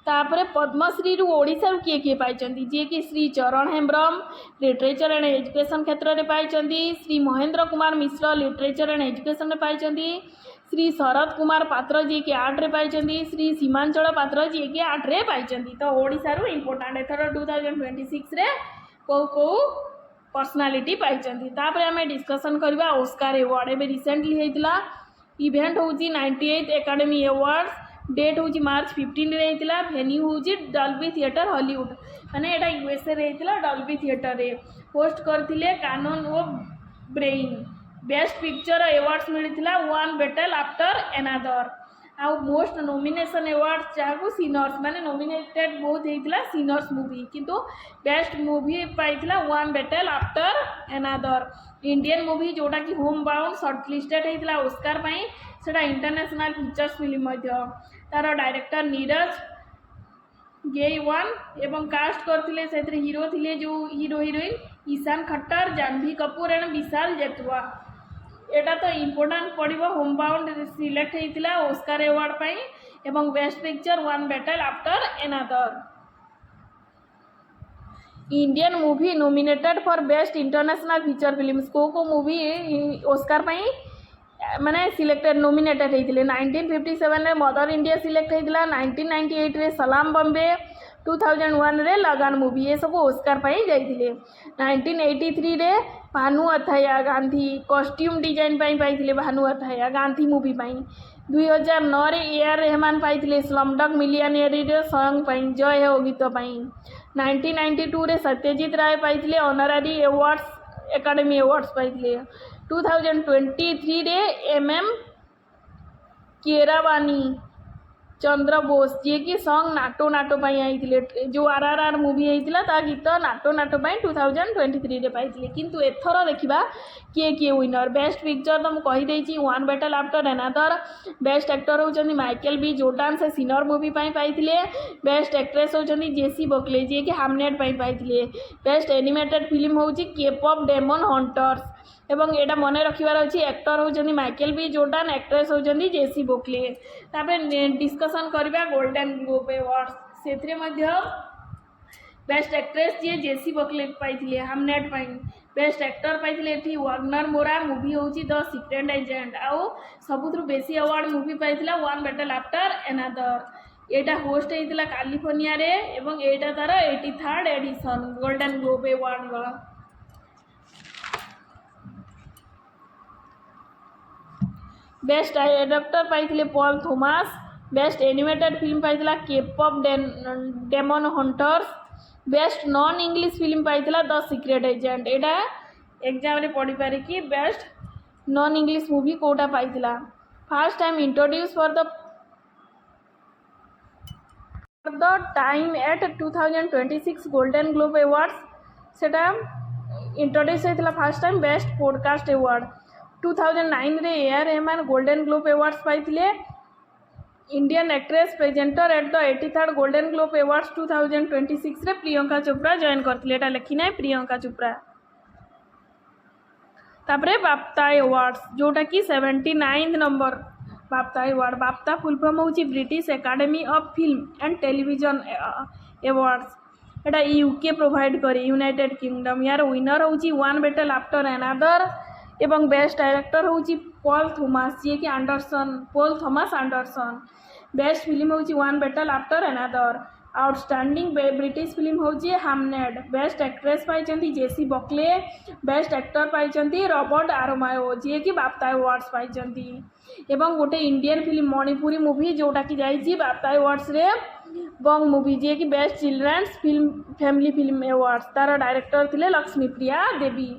तापर पद्मश्री रू ओडिशा किए किए पाई, जी कि श्री चरण हेम्ब्रम लिटरेचर एंड एजुकेशन क्षेत्र में पाई। Shri Mahendra Kumar Mishra literature and education में पाई। श्री शरद कुमार पात्र जी के आर्ट रे पाई। श्री सीमांचल पात्र जी के आर्ट रे पाई। तो ओडिशा रू इंपोर्टेंट एथर 2026 रे को पर्सनालीटी पाई। तापर आम डिस्कसन करवा ऑस्कार अवार्ड। एवं रिसेंटली होता इवेंट हूँ 98th एकेडमी अवार्ड्स। डेट हूँ मार्च 15 रे होता। भेन्यू हूँ डॉल्बी थिएटर हॉलीवुड, माने एटा USA रे होता। डॉल्बी थिएटर रे होस्ट करथिले Conan O'Brien. Best picture awards मिलता 1 बैटल आफ्टर एनादर। आउ मोस्ट नॉमिनेशन अवार्ड जहाँ सिनर्स माने नॉमिनेटेड बहुत होता सिनर्स मूवी, किंतु बेस्ट मूवी पाई 1 battle after another. Indian movie जोटा कि होम बाउंड सर्टलिस्टेड होता ऑस्कार पाई, सेटा इंटरनेशनल फीचर्स फिल्म तार डायरेक्टर नीरज गेयवान एवं कास्ट करथिले से हीरो थिले जो hero heroine Ishaan Khatter, Janhvi Kapoor and Vishal Jethwa. एटा तो इंपोर्टेंट पड़ो। होम बाउंड सिलेक्ट होता ऑस्कार अवार्ड पाई एवं best picture 1 battle after another. Indian movie nominated for best international feature film. को मूवी ऑस्कार पाई माने सिलेक्टेड नॉमिनेटेड होते। 1957 रे मदर इंडिया सिलेक्ट होता। 1998 रे सलाम बॉम्बे, 2001 रे लगान मूवी, ये सब ऑस्कार पाई जाइए। 1983 रे भानु अथैया गांधी कॉस्ट्यूम डिजाइन पाई भानु अथैया गांधी मूवी पाई। 2009 रे AR रहमान पाई स्लमडॉग मिलियनेयर सॉन्ग पाई जय हो गीत पाई। 1992 रे सत्यजीत राय पाइथिले ऑनररी अवार्ड्स एकेडमी अवार्ड्स पाइथिले 2023 रे एमएम केरावानी चंद्र बोस जी की सॉन्ग नाटो नाटो पाई आईथिले जो आरआरआर मूवी होता ता गीत नाटो नाटो पाई 2023 रे पाइथिले किंतु एथर देखिबा किए किए विनर बेस्ट पिक्चर तो मुझे कहीदेची one battle after another best actor होचंदी माइकल बी जोर्डान से सिनर मूवी पाई पाइथिले बेस्ट एक्ट्रेस होचंदी जेसी बकले जी की हामनेट पाई पाइथिले बेस्ट एनिमेटेड फिल्म होची केप ऑफ डेमन हंटर्स एवं एटा मन रखिबार अछि एक्टर होचंदी माइकल बी जोर्डान एक्ट्रेस होचंदी जेसी बोकले तापरे डिस्कशन करबा गोल्डन ग्लोब अवार्ड्स सेथरे मध्य best actress ji Jessie Buckley पाइथिले हामनेट पाई बेस्ट एक्टर पाइथिले एठी वार्नर मोरा मूवी होची द सीक्रेट एजेंट आउ सबुथु बेसी अवार्ड मूवी पाइथिला वन बैटल आफ्टर एनादर एटा होस्ट हेतिला कैलिफोर्निया रे एवं एटा तार 83rd edition golden globe award वाला बेस्ट डायरेक्टर पाइथिले Paul Thomas best animated film पाइथिला kpop demon hunters best non English film पाइथिला द सीक्रेट एजेंट एटा एग्जाम रे पढ़ी पारे कि बेस्ट नॉन इंग्लिश मूवी कोटा पाइथिला first time introduce for the time at 2026 golden globe awards सेटा इंट्रोड्यूस होइथिला first time best podcast award 2009 रे AR Rahman golden globe awards पाइथिले Indian actress presenter at the 83rd golden globe awards 2026 रे Priyanka Chopra join करथिले एटा लेखिना है प्रियंका चोपड़ा तापरे बाफ्ता अवार्ड्स जोटा कि 79th number BAFTA award BAFTA full form होची British academy of film and television awards एटा यूके प्रोवाइड करे यूनाइटेड किंगडम यार विनर होची वन बैटल आफ्टर एनादर एवं बेस्ट डायरेक्टर होची पॉल थॉमस जी की Paul Thomas Anderson best film होची one battle after another outstanding British film होची Hamnet best actress पाइचंती जेसी बकले बेस्ट एक्टर पाइचंती रॉबर्ट आरोमायो जी की बाफ्ता अवार्ड्स पाइचंती एवं गोटे इंडियन फिल्म मणिपुरी मूवी जोटा कि जाइए बाफ्ता अवार्ड्स रे बंग मूवी जी की best children's film family film awards तार डायरेक्टर थिले लक्ष्मी प्रिया देवी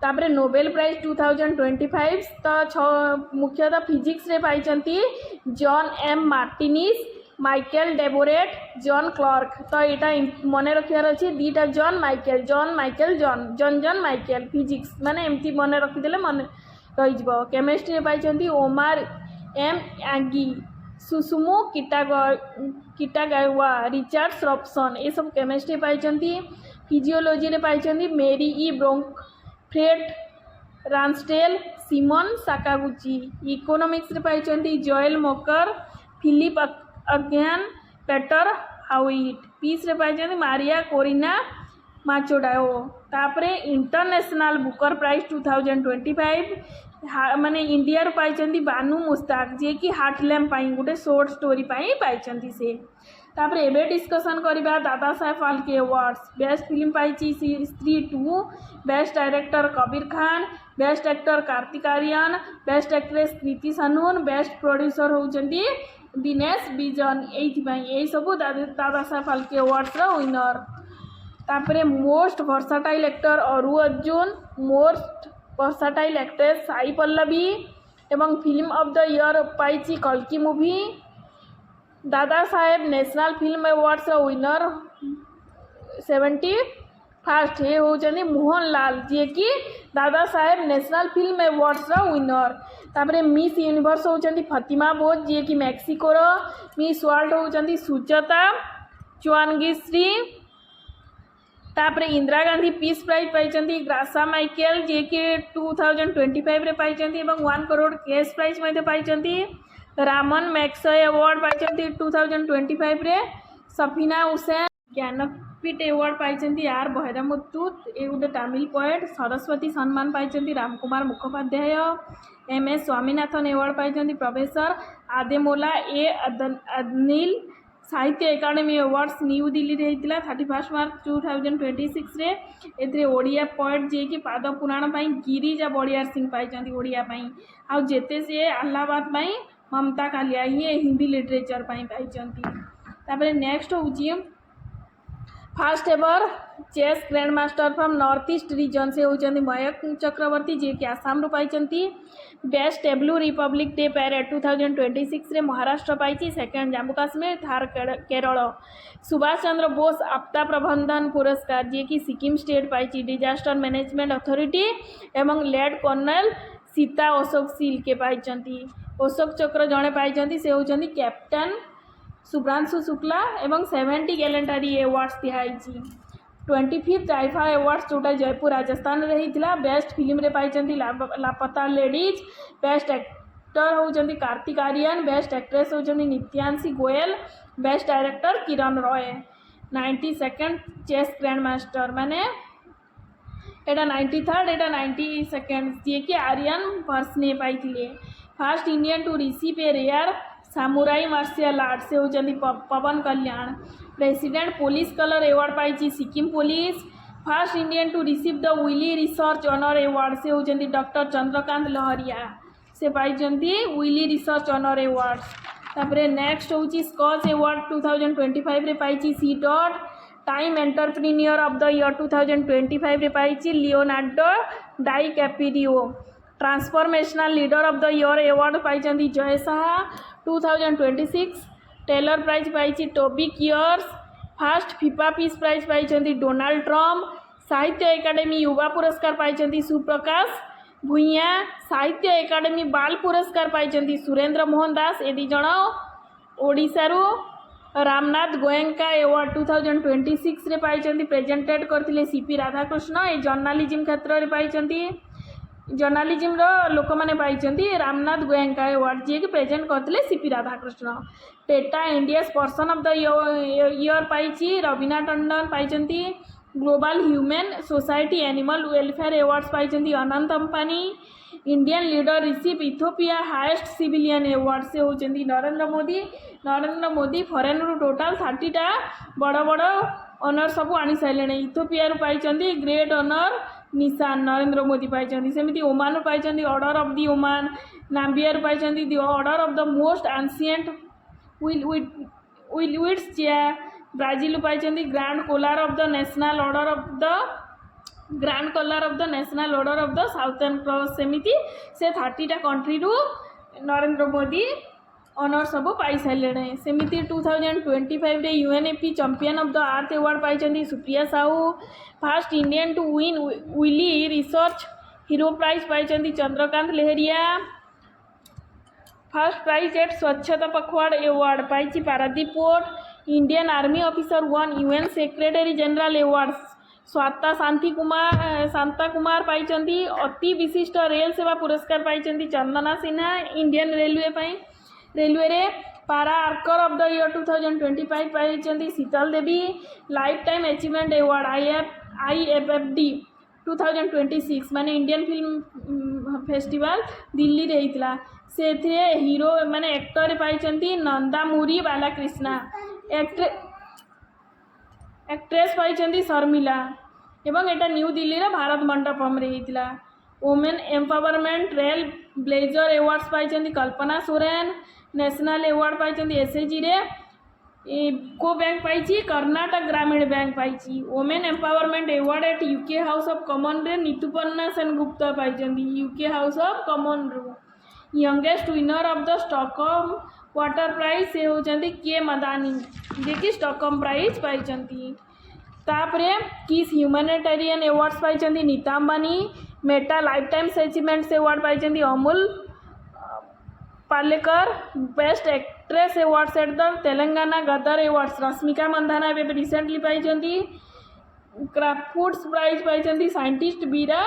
तापरे नोबेल प्राइज 2025 तो मुख्यतः फिजिक्स रे पाइचंती John M Martinis Michael Devoret John Clarke तो यहाँ मन रखार अच्छे दीटा John Michael John Michael physics माने एमती मन रखीदे मन रही केमिस्ट्री पाइचंती ओमार एम आगी सुसुमो किटागावा रिचार्ड्स रॉबसन ये सब केमिस्ट्री पाइचंती फिजियोलॉजी रे पाइचंती मेरी ई ब्रोंक फ्रेड रानस्टेल सिमन साकागुची इकोनॉमिक्स रे पाइचंती जोएल मोकर फिलिप अज्ञान पेटर हाउइट पीस रे पाइचंती मारिया कोरिना माचोडाओ तापरे इंटरनेशनल बुकर प्राइज 2025 माने इंडिया पाइचंती बानू मुस्ताक जे कि हार्टलैम्प पाई गोटे शॉर्ट स्टोरी पाई पाइचंती से तापरे एबे डिस्कशन करिबा Dada Saheb Phalke awards best film पाइची Stree 2 best director Kabir Khan best actor Kartik Aaryan best actress Kriti Sanon best producer होचंती दिनेश बिजन यही सब दादा साहेब फाल्के अवार्ड्स रो विनर तापरे मोस्ट वर्साटाइल एक्टर अरु Arjun most versatile actress Sai Pallavi एवं फिल्म ऑफ द ईयर पाइची कल्की movie Dada Saheb national film awards winner 71st ये होचंदी मोहन लाल जी की दादा Saheb national film awards winner तापरे मिस यूनिवर्स होचंदी फतिमा बोज जी की मेक्सिको रो मिस वर्ल्ड होचंदी सुचता चुआनगिश्री तापरे इंदिरा गांधी पीस प्राइज पाइचंती ग्रासा माइकल जे कि 2025 रे पाइचंती एवं 1 करोड़ कैश प्राइज मध्ये पाइचंती रामन मैक्सय अवार्ड पाइचंती 2025 रे सफीना हुसैन ज्ञानपीठ अवार्ड पाइचंती आर भैरमुत्तु ए गोटे तमिल पोएट सरस्वती सम्मान पाइचंती रामकुमार मुखोपाध्याय MS स्वामीनाथन अवार्ड पाइचंती professor Ademola A Adenle Sahitya Akademi awards new Delhi रे हितला 31 मार्च 2026 रे एथरे ओडिया पोएट जे कि पाद पुराण पई गिरिजा बड़ियार सिंह पाइचंती ओडिया पई आ जेते से अल्लाहाबाद पई ममता कालिया ही हिंदी लिटरेचर पई पाइचंती तापरे नेक्स्ट होची first ever chess grand master from north east region से होती मयंक चक्रवर्ती जी कि आसाम रू पाई। Best tableau republic day parade 2026 रे महाराष्ट्र पाई। Second Jammu Kashmir, third Kerala. सुभाष चंद्र बोस आपदा प्रबंधन पुरस्कार जी कि सिक्किम स्टेट पाई। डिजास्टर मैनेजमेंट अथॉरिटी एवं लेड कर्नल सीता अशोक सील के पाई। अशोक चक्र जड़े पाई से होती कैप्टेन शुभ्रांशु शुक्ला एवं 70 गैलेंटरी एवार्ड्स दिखाई। 25th आईफा एवार्ड्स जोटा जयपुर राजस्थान रही था। बेस्ट फिल्म रे पाई लापता लेडीज। बेस्ट एक्टर होती कार्तिक आर्यन। बेस्ट एक्ट्रेस होती Nityanshi Goyal. Best director Kiran Roy. 92nd chess grand master माने एटा 93rd एटा 92nd जी कि आर्यन पर्सने पाई। First Indian to receive a rare samurai martial art से होती Pawan Kalyan. President police colour award पाई Sikkim police. First Indian to receive the Wiley research honour award से होती डॉक्टर चंद्रकांत लहरिया से पाई विली रिसर्च ऑनर एवार्ड। तापरे नेक्स्ट होची स्कॉच एवार्ड 2025 रे पाई C DOT. Time entrepreneur of the year 2025 रे पाई Leonardo DiCaprio. Transformational leader of the year award पाई जय शाह 2026। टेलर प्राइज पाई Toby Kiers. First FIFA peace prize पाई Donald Trump. Sahitya Akademi Yuva Puraskar पाई सुप्रकाश भूइया। साहित्य एकाडेमी बाल पुरस्कार पाई सुरेंद्र मोहन दास। ए दी जण ओडिशारू। रामनाथ गोयंका एवार्ड 2026 रे पाई प्रेजेंटेड करथिले सीपी राधाकृष्ण। ए जर्नालिज्म क्षेत्र में पाई जर्नालिज्म लोक मैंने पाई रामनाथ गोयंका एवार्ड जी कि प्रेजेंट करते सीपी राधाकृष्ण। टेटा India person of the year पाई रवीना टंडन पाई। Global human society animal welfare awards पाई Anant Ambani. Indian leader receive Ethiopia highest civilian award से होती नरेंद्र मोदी। नरेंद्र मोदी फॉरेन रु टोटाल 30टा बड़ बड़ ऑनर सब आनी सारे। इथियोपिया पाई ग्रेट ऑनर निशान नरेंद्र मोदी पाई। सेमती ओमान पाई order of the Oman. Namibia पाई the order of the most ancient Welwitschia. Brazil पाई grand collar of the national order of the grand collar of the national order of the southern cross. सेमती से 30टा country रु Narendra Modi honour सब पाई सारे। सेमती 2025 रे UNEP champion of the earth award पाई Supriya Sahu. First Indian to win Wiley research hero prize पाई Chandrakant Lahariya. First prize at Swachhta Pakhwada award पाई Paradip port. Indian army officer won UN secretary general award Swathi Shanta Kumar पाई। अति विशिष्ट रेल सेवा पुरस्कार पाई चंदना सिन्हा इंडियन रेलवे पाई। रेलवे रे para archer of the year 2025 पाई Sheetal Devi. Lifetime achievement award IFFD 2026 माने Indian film festival Delhi रे होता से हीरो माने एक्टर पाई नंदामुरी बालाकृष्णा। एक्ट्रेस पाई शर्मिला एवं एटा न्यू दिल्ली रे भारत मंडपम रे होता। Women empowerment trailblazer awards पाई कल्पना सोरेन। नेशनल एवार्ड पाई एसएजी रे को बैंक पाई कर्नाटक ग्रामीण बैंक पाई। Women empowerment award at UK house of common रे नितुपर्णा सेनगुप्ता पाई यूके हाउस ऑफ कॉमन रू। Youngest winner of the Stockholm water prize से होती के मदानी जे कि स्टॉकहोम प्राइज पाई। तापरे किस ह्यूमैनिटेरियन एवार्ड्स पाई Nita Ambani. Meta life time achievements award पाई Amol Palekar. Best actress awards at the Telangana Gaddar awards Rashmika Mandanna recently पाई। क्राफ्ट फूड्स प्राइज पाई साइंटिस्ट बीरा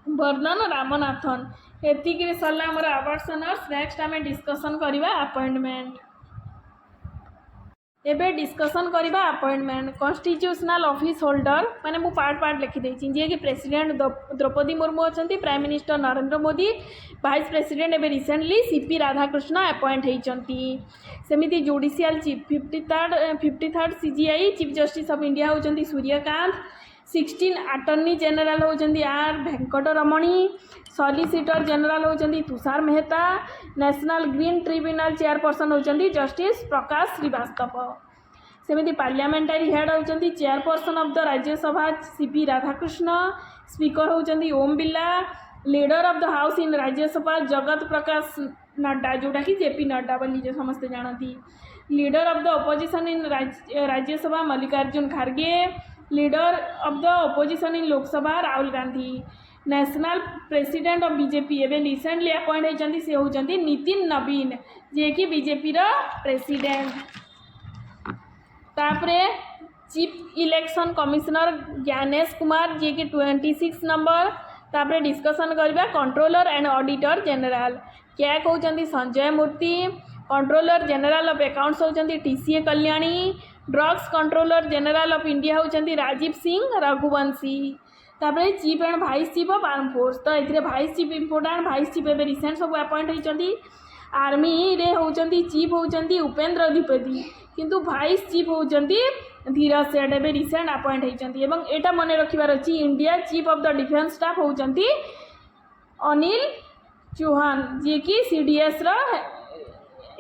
वर्धन रामनाथन। एतिक सरला आमर अवार्ड्स अनर्स। नेक्स्ट आम डिस्कसन करवा अपॉइंटमेंट। एबे डिस्कसन करवा अपॉइंटमेंट। कॉन्स्टिट्यूशनल ऑफिस होल्डर माने मु पार्ट लिखिदे जे कि प्रेसिडेंट द्रौपदी मुर्मू अच्छा। Prime minister Narendra Modi. Vice president एबे रिसेंटली सीपी राधाकृष्ण अपॉइंट होती। सेमिति judicial chief 53rd CGI chief justice of India होती सूर्यकांत। 16 अटर्नी जनरल होती आर वेंकटरमणी। सॉलिसिटर जनरल होती Tushar Mehta. National green tribunal chairperson होती जस्टिस प्रकाश श्रीवास्तव। सेमिति पार्लियामेंटारी हेड होउचंती chairperson of the Rajya Sabha CP Radhakrishna, speaker होउचंती Om Birla, leader of the house in Rajya Sabha Jagat Prakash Nadda जोटा कि जेपी नड्डा बोली जो समस्ते जानती, leader of the opposition in Rajya Sabha Mallikarjun खड़गे, leader of the opposition in Lok Sabha Rahul Gandhi, national president of BJP एवं रिसेंटली अपॉइंट होती से होती नितिन नवीन जे कि बीजेपी रा प्रेसिडेंट। तापरे chief election commissioner Gyanesh Kumar जे कि 26 नंबर। तापरे डिस्कशन करबा कंट्रोलर एंड ऑडिटर जनरल क्या कहते संजय मूर्ति, कंट्रोलर जनरल ऑफ अकाउंट्स होती TCA Kalyani, drugs controller general of India होती राजीव सिंह रघुवंशी। तापरे cheap and vice chief of arm force तो ये vice chief important vice chief एवं रिसेंट सब अपॉइंट होती। आर्मी रे होती चीफ होती उपेंद्र द्विवेदी किंतु भाइस चीफ होती धीरज सेठ एवं रिसेंट अपॉइंट होती। एटा मन रखिबार अच्छी India chief of the defence staff होती अनिल चौहान जे कि सीडीएस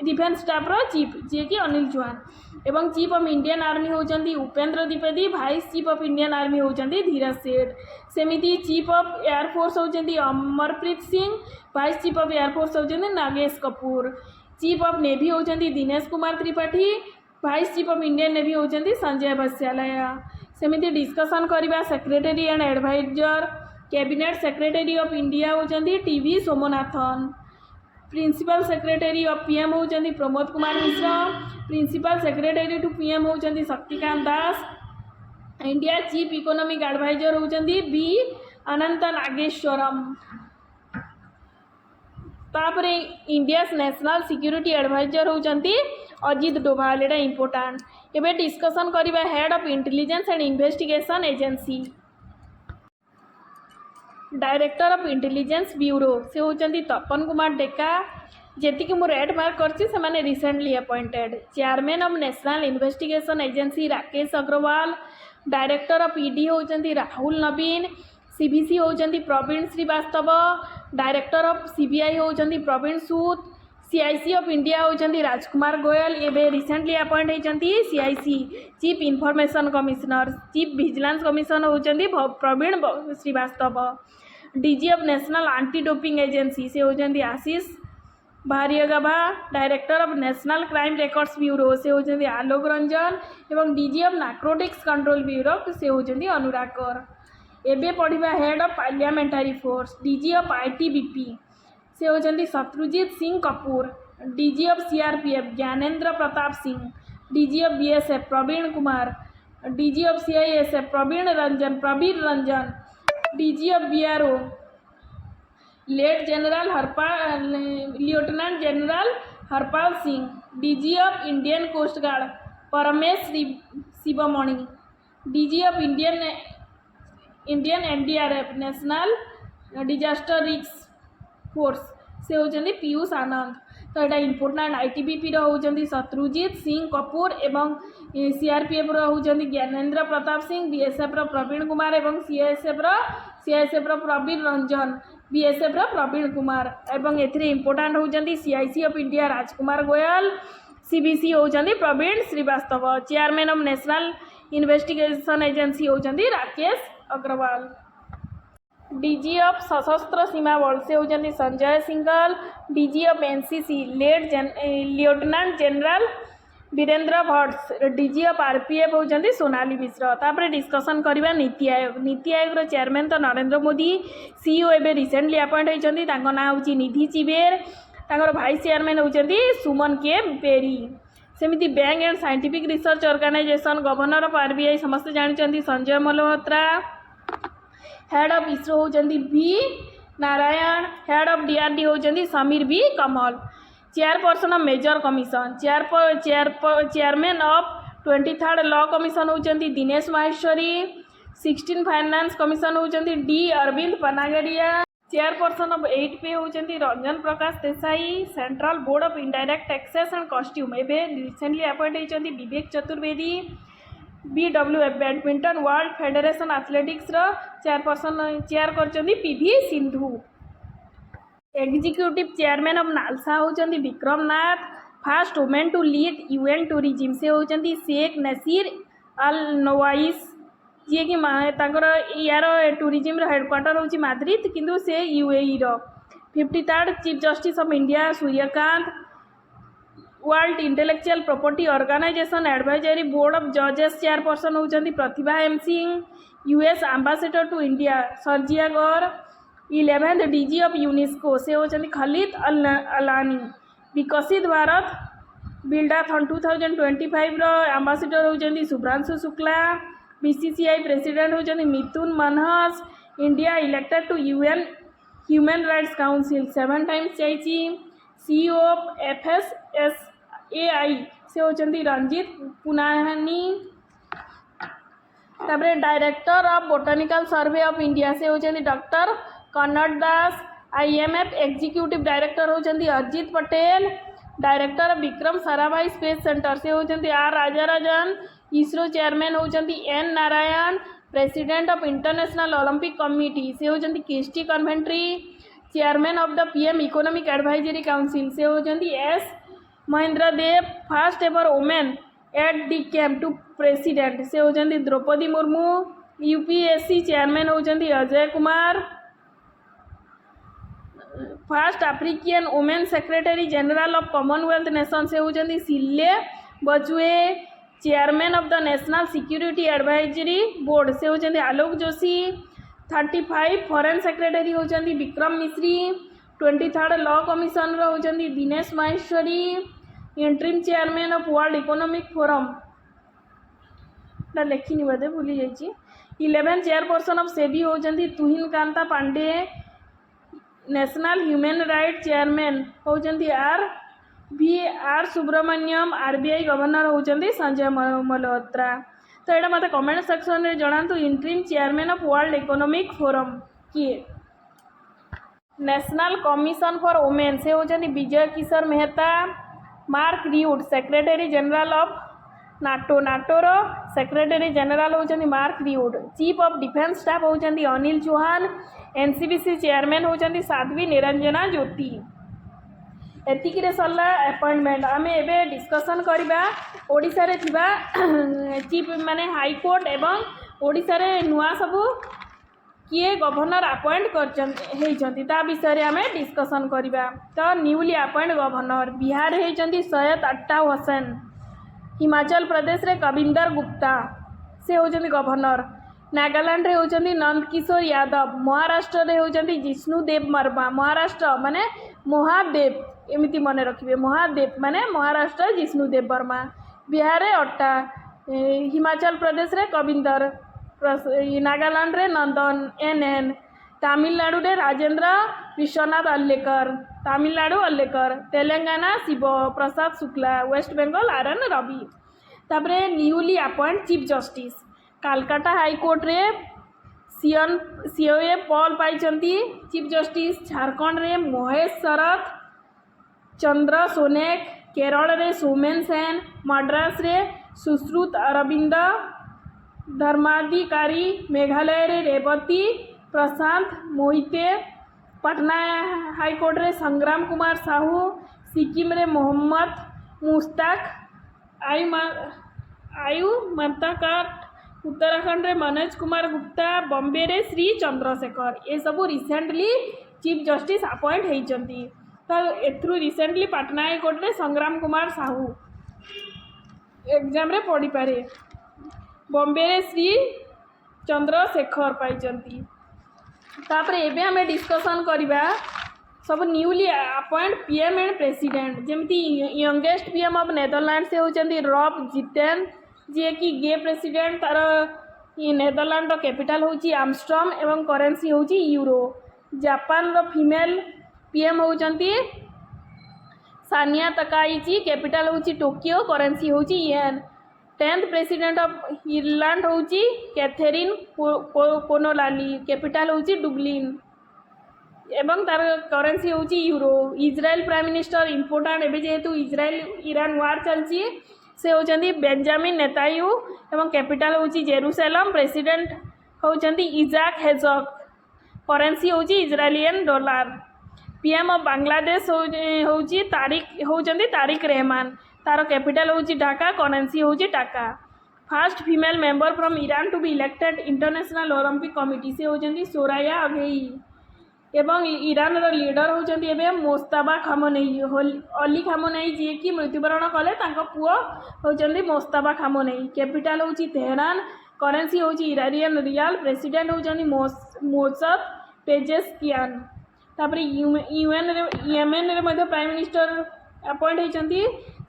डिफेन्स स्टाफ रो चीफ जे कि अनिल चौहान एवं चीफ ऑफ इंडियन आर्मी होती Upendra Dwivedi, vice chief of Indian army होती धीरज सेठ। सेमिति चीफ ऑफ एयरफोर्स होती Amarpreet Singh, vice chief of air force होती Nagesh Kapoor, chief of navy होती Dinesh Kumar Tripathi, vice chief of Indian navy होती संजय बस्यालया। सेमिति डिस्कशन करबा secretary and adviser cabinet secretary of India होती TV Somanathan, principal secretary of PM होती Pramod Kumar Mishra, principal secretary to PM होती Shaktikanta Das, India chief economic adviser होती B Anantha Nageswaran. तापरे India national security adviser होती अजित डोभाल एटा important. एबे discussion करबा head of intelligence and investigation agency director of intelligence bureau से होती तपन कुमार डेका जी मुझे रेड मार्क कर recently appointed. Chairman of national investigation agency Rakesh Agarwal, director of ED होती राहुल नवीन, सीबीसी होती Praveen Srivastava, director of CBI होती Praveen Sood, CIC of India होती राजकुमार गोयल एवं रिसेंटली अपॉइंट होती CIC chief information commissioner, chief vigilance commissioner होती Praveen Srivastava, DG of national anti doping agency से होती Ashish Bhargava, director of national crime records bureau से होती आलोक रंजन एवं DG of narcotics control bureau से होती अनुराग कर। एबे पढ़िबा head of parliamentary force DG of ITBP से होती Shatrujeet Singh Kapoor, DG of CRPF Gyanendra Pratap Singh, DG of BSF Praveen Kumar, DG of CISF Praveen Ranjan, DG of BRO lieutenant general Harpal Singh, DG of Indian coast guard Paramesh Sivamani, DG of Indian NDRF national disaster risk force से होती पीयूष आनंद। तो यहाँ important ITBP होती शत्रुजीत सिंह कपूर एवं CRPF होती Gyanendra Pratap Singh, BSF Praveen Kumar एवं CISF Praveen Ranjan, BSF Praveen Kumar एवं एथिरे इंपोर्टाट होती CIC of India Rajkumar Goyal, CBC होती Praveen Shrivastava, chairman of national investigation agency होती राकेश अग्रवाल, डीजी ऑफ सशस्त्र सीमा बल से होती Sanjay Singal, DG of NCC lieutenant general Virendra Bhatt, DG of RPF होती सोनाली मिश्र। तापर डिस्कशन करबा नीति आयोग चेयरमैन तो नरेंद्र मोदी, सीईओ एवं रिसेंटली अपॉइंट होती ना हूँ निधि चिबेर, तांकर भाइस चेयरमैन होती सुमन के बेरी। सेमिति bank and scientific research organisation governor of RBI समस्त जानते Sanjay Malhotra, head of ISRO होती V Narayan, head of DRD होती Sameer B Kamal, chairperson of major commission chairman of 23rd law commission होती दिनेश माहेश्वरी, 16 फाइनेंस कमिशन होती D Arvind Panagariya, chairperson of 8 होती Ranjan Prakash Desai, central board of indirect taxes and custom एवं recently appoint होती Vivek Chaturvedi, BWF badminton world federation athletics chair करछन्ती PV Sindhu, executive chairman of NALSA होती Vikram Nath, first women to lead UN tourism से होती Sheikh Naseer Al Nowais जी कि यार टूरिज्म हेडक्वार्टर हूँ माद्रिद किंतु से यूएई रो 53rd chief justice of India Suryakant world intellectual property organisation advisory board of जजेस चेयरपर्सन होती Pratibha M Singh US ambassador to India Sergio Gor 11th DG of UNESCO से होती खलीद अलानी विकसित भारत बिल्डाथन 2025 एम्बेसडर होती शुभ्रांशु शुक्ला बीसीसीआई प्रेसिडेंट होती Mithun Manhas India elected to UN human rights council 7 times जाइए CEO of FSSAI से होती रंजीत पुनाहानी तापर director of botanical survey of India से होती doctor Kannad Das IMF executive director होती Ajit Patel director of Vikram Sarabhai space centre से होती आर राजाराजन इसरो चेयरमैन होती N Narayan president of international Olympic committee से होती Kirsty Coventry chairman of the PM economic advisory council से होती S Mahendra Dev first ever women aide de camp to president से होती Droupadi Murmu UPSC chairman होती Ajay Kumar first African women secretary general of commonwealth nation से होती Shirley Botchwey chairman of the national security advisory board से होती आलोक Joshi 35 foreign secretary होती विक्रम मिश्री 23rd लॉ कमिशनर होती Dinesh Maheshwari interim chairman of world economic forum लिखिनी बोधे भूली जाइए 11th चेयरपर्सन ऑफ सेबी होती Tuhin Kanta Pandey national human right chairman होती आर सुब्रमण्यम आरबीआई गवर्नर होती संजय मल्होत्रा तो यहाँ मत कमेंट सेक्शन में जनातु interim chairman of world economic forum किए नेशनल कमिशन फॉर वुमेन से होती Vijay Kishore Mehta Mark Rutte secretary general of नाटोर सेक्रेटरी जनरल होती Mark rude chief of defence staff होती अनिल चौहान एनसीबीसी चेयरमैन होती साध्वी निरंजना ज्योति एतिक सरला अपॉइंटमेंट आम ए डिस्कसन करवा ओडिशा रे थिबा चीफ माने हाईकोर्ट एवं ओडिशा रे नुआ सबू किए गवर्नर अपॉइंट कर विषय आम डिस्कसन करवा तो न्यूली अपॉइंट गवर्नर बिहार होती सैयद अट्टा हुसैन हिमाचल प्रदेश रे कविंदर गुप्ता से होती गवर्नर नागालैंड रे होती नंदकिशोर यादव महाराष्ट्र रे होती जिष्णुदेव वर्मा महाराष्ट्र माने महादेव एमती मन रखिए महादेव माने महाराष्ट्र जिष्णुदेव वर्मा बिहार रे अट्टा हिमाचल प्रदेश रे कविंदर नागालैंड रे नंदन एन तमिलनाडु रे राजेंद्र विश्वनाथ अल्लेकर तमिलनाडु अल्लेकर तेलंगाना शिव प्रसाद शुक्ला वेस्ट बेंगल आर.एन. रवि तापरे newly appoint chief justice Calcutta high court रे सीओए पॉल पाई चीफ जस्टिस झारखंड रे महेश शरत चंद्र सोनेक केरल रे सोमेन सेन मद्रास रे सुश्रुत अरविंद धर्माधिकारी मेघालय रे रेवती प्रशांत मोहिते पटना हाईकोर्ट रे संग्राम कुमार साहू सिक्किम रे मोहम्मद मुश्ताक आयु ममताकाट उत्तराखंड रे मनोज कुमार गुप्ता बॉम्बे रे श्री चंद्रशेखर ये सब रिसेंटली चीफ जस्टिस अपॉइंट होती तो एथरू रिसेंटली पटना हाईकोर्ट रे संग्राम कुमार साहू एग्जाम रे पढ़ी पारे बॉम्बे रे श्री चंद्रशेखर पाई तापरे एबे हमें डिस्कसन करवा सब newly appoint PM and president जमती यंगेस्ट पीएम ऑफ नेदरलैंड से होती रॉब जितेन जी कि गे प्रेसिडेंट तार नेदरलैंड कैपिटल होची आमस्टर्डम एवं करेंसी होची यूरो जापान रो फीमेल पीएम होती सानिया तकाइची कैपिटल होची टोकियो करेंसी होची yen 10th president of Ireland होची कैथरीन कोनोलाली कैपिटल होची डुब्लिन एवं तार करेंसी होची euro Israel prime minister important एवं जेहेतु इजराइल ईरान वार चलती से होती बेंजामिन नेतान्याहू एवं कैपिटल होची जेरूसलम प्रेसिडेंट होती इजाक हेजक करेंसी होची इजराइलियन डॉलर पीएम ऑफ बांग्लादेश होउची तारिक रहमान, तार कैपिटल होउची ढाका, करेंसी होउची taka. First female member from Iran to be elected international Olympic committee से होउचंदी सोराया अघेई। एवं ईरान लीडर होउचंदी एबे मोस्ताबा खामोनेई, अली खामोनेई जी कि मृत्युवरण कले तांको पुओ होउचंदी मोस्ताबा खामोनेई। कैपिटल होउची तेहरान, करेंसी होउची इरानियन रियाल, प्रेसिडेंट होउचंदी मोसद पेजेस्कियान। तापर येमेन रे मध्य प्राइम मिनिस्टर अपॉइंट होइचंदी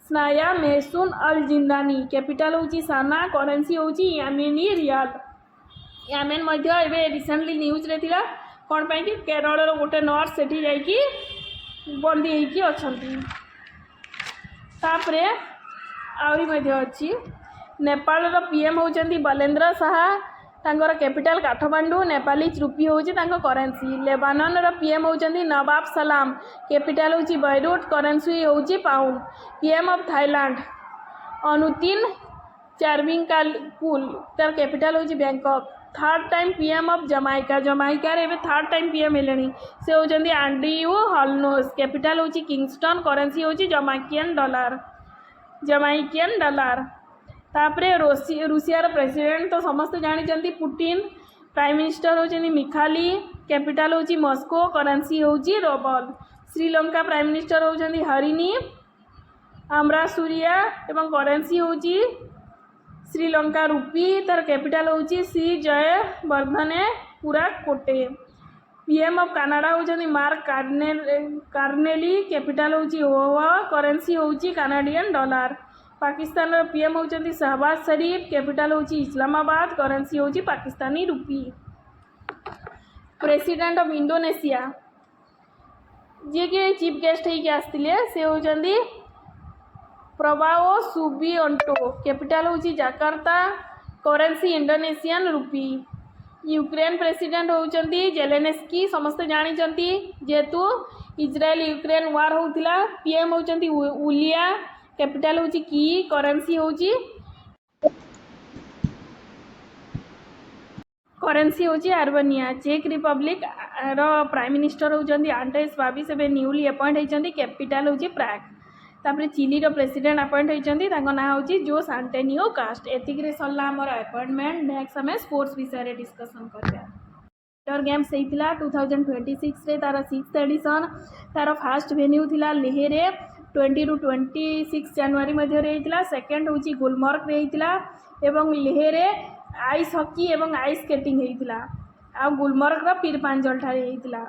स्नाया मेहसून अल जिंदानी। कैपिटल होउची साना, करेंसी होउची येमेनी रियाल। येमेन मध्य एबे रिसेंटली न्यूज रे थिला कोन पई कि केरल रो गोटे नर्स सेठी जाई कि बंदी हेई कि अछंती। तापरे आउरी मध्य अछि नेपाल रो पीएम होउचंदी बलेंद्र साहा, तांकर कैपिटल काठमांडू, नेपाली रुपी होउची तांको करेंसी। लेबानन रो पीएम होउचंदी नवाब सलाम, कैपिटल होउची बैरूट, करेंसी होउची pound. PM of Thailand Anutin Charnvirakul, तार कैपिटल होउची Bangkok. Third time PM of Jamaica, Jamaica रे थर्ड टाइम पीएम हेलेनी से होउचंदी एंड्रयू हॉलनोस, कैपिटल होउची किंगस्टन, करेंसी होउची जमाइकियन डॉलर। तापरे रूसिया प्रेसिडेंट तो समस्त जानी Putin, prime minister होउचंदी Mikhail, capital होउची मॉस्को, करेंसी होउची रूबल। श्रीलंका प्राइम मिनिस्टर होउचंदी हरिनी अमरासुरिया एवं करेंसी होउची श्रीलंका रुपी, तार कैपिटल होउची श्री जय वर्धने पूरा कोटे। पीएम ऑफ कनाडा होउचंदी मार्क कार्नेली, कैपिटल होउची ओवा, करेंसी होउची कनाडियन डॉलर। पाकिस्तान रो पीएम होउचंदी शहबाज शरीफ, कैपिटल होउची इस्लामाबाद, करेंसी होउची Pakistani rupee. President of Indonesia जे कि चीफ गेस्ट होइके आस्तिले से होउचंदी प्रभाओ सुबियोंटो, कैपिटल होउची Jakarta, currency Indonesian rupee. Ukraine president होउचंदी जेलेनेस्की, समस्त जानिचंती जेतु इजराइल यूक्रेन वार होउतिला। पीएम होउचंदी उलिया, कैपिटल होउची की, करेंसी होउची आर्मेनिया। चेक रिपब्लिक रो प्राइम मिनिस्टर होउचंदी आंड्रेस बाबी, से न्यूली अपॉइंट होइचंदी, कैपिटल होउची प्राग। तापरे चिली रो प्रेसिडेंट अपॉइंट होइचंदी, तांको ना होउची जोस एंटोनियो कास्ट। एतिक रे सल्ला हमर अपॉइंटमेंट। नेक्स्ट हमें स्पोर्ट्स विषय रे डिस्कशन करबा। इंटर गेम्स हेइतिला 2026 रे, तार 6th एडिशन। तार फर्स्ट वेन्यू थिला लेह रे 20 ରୁ 26 जनवरी मध्य रे हेइतिला। सेकंड होउची गुलमर्ग रे हेइतिला एवं लेह रे आइस हॉकी एवं आइस स्केटिंग हेइतिला। आ गुलमर्ग रो पीरपांजल ठारे हेइतिला।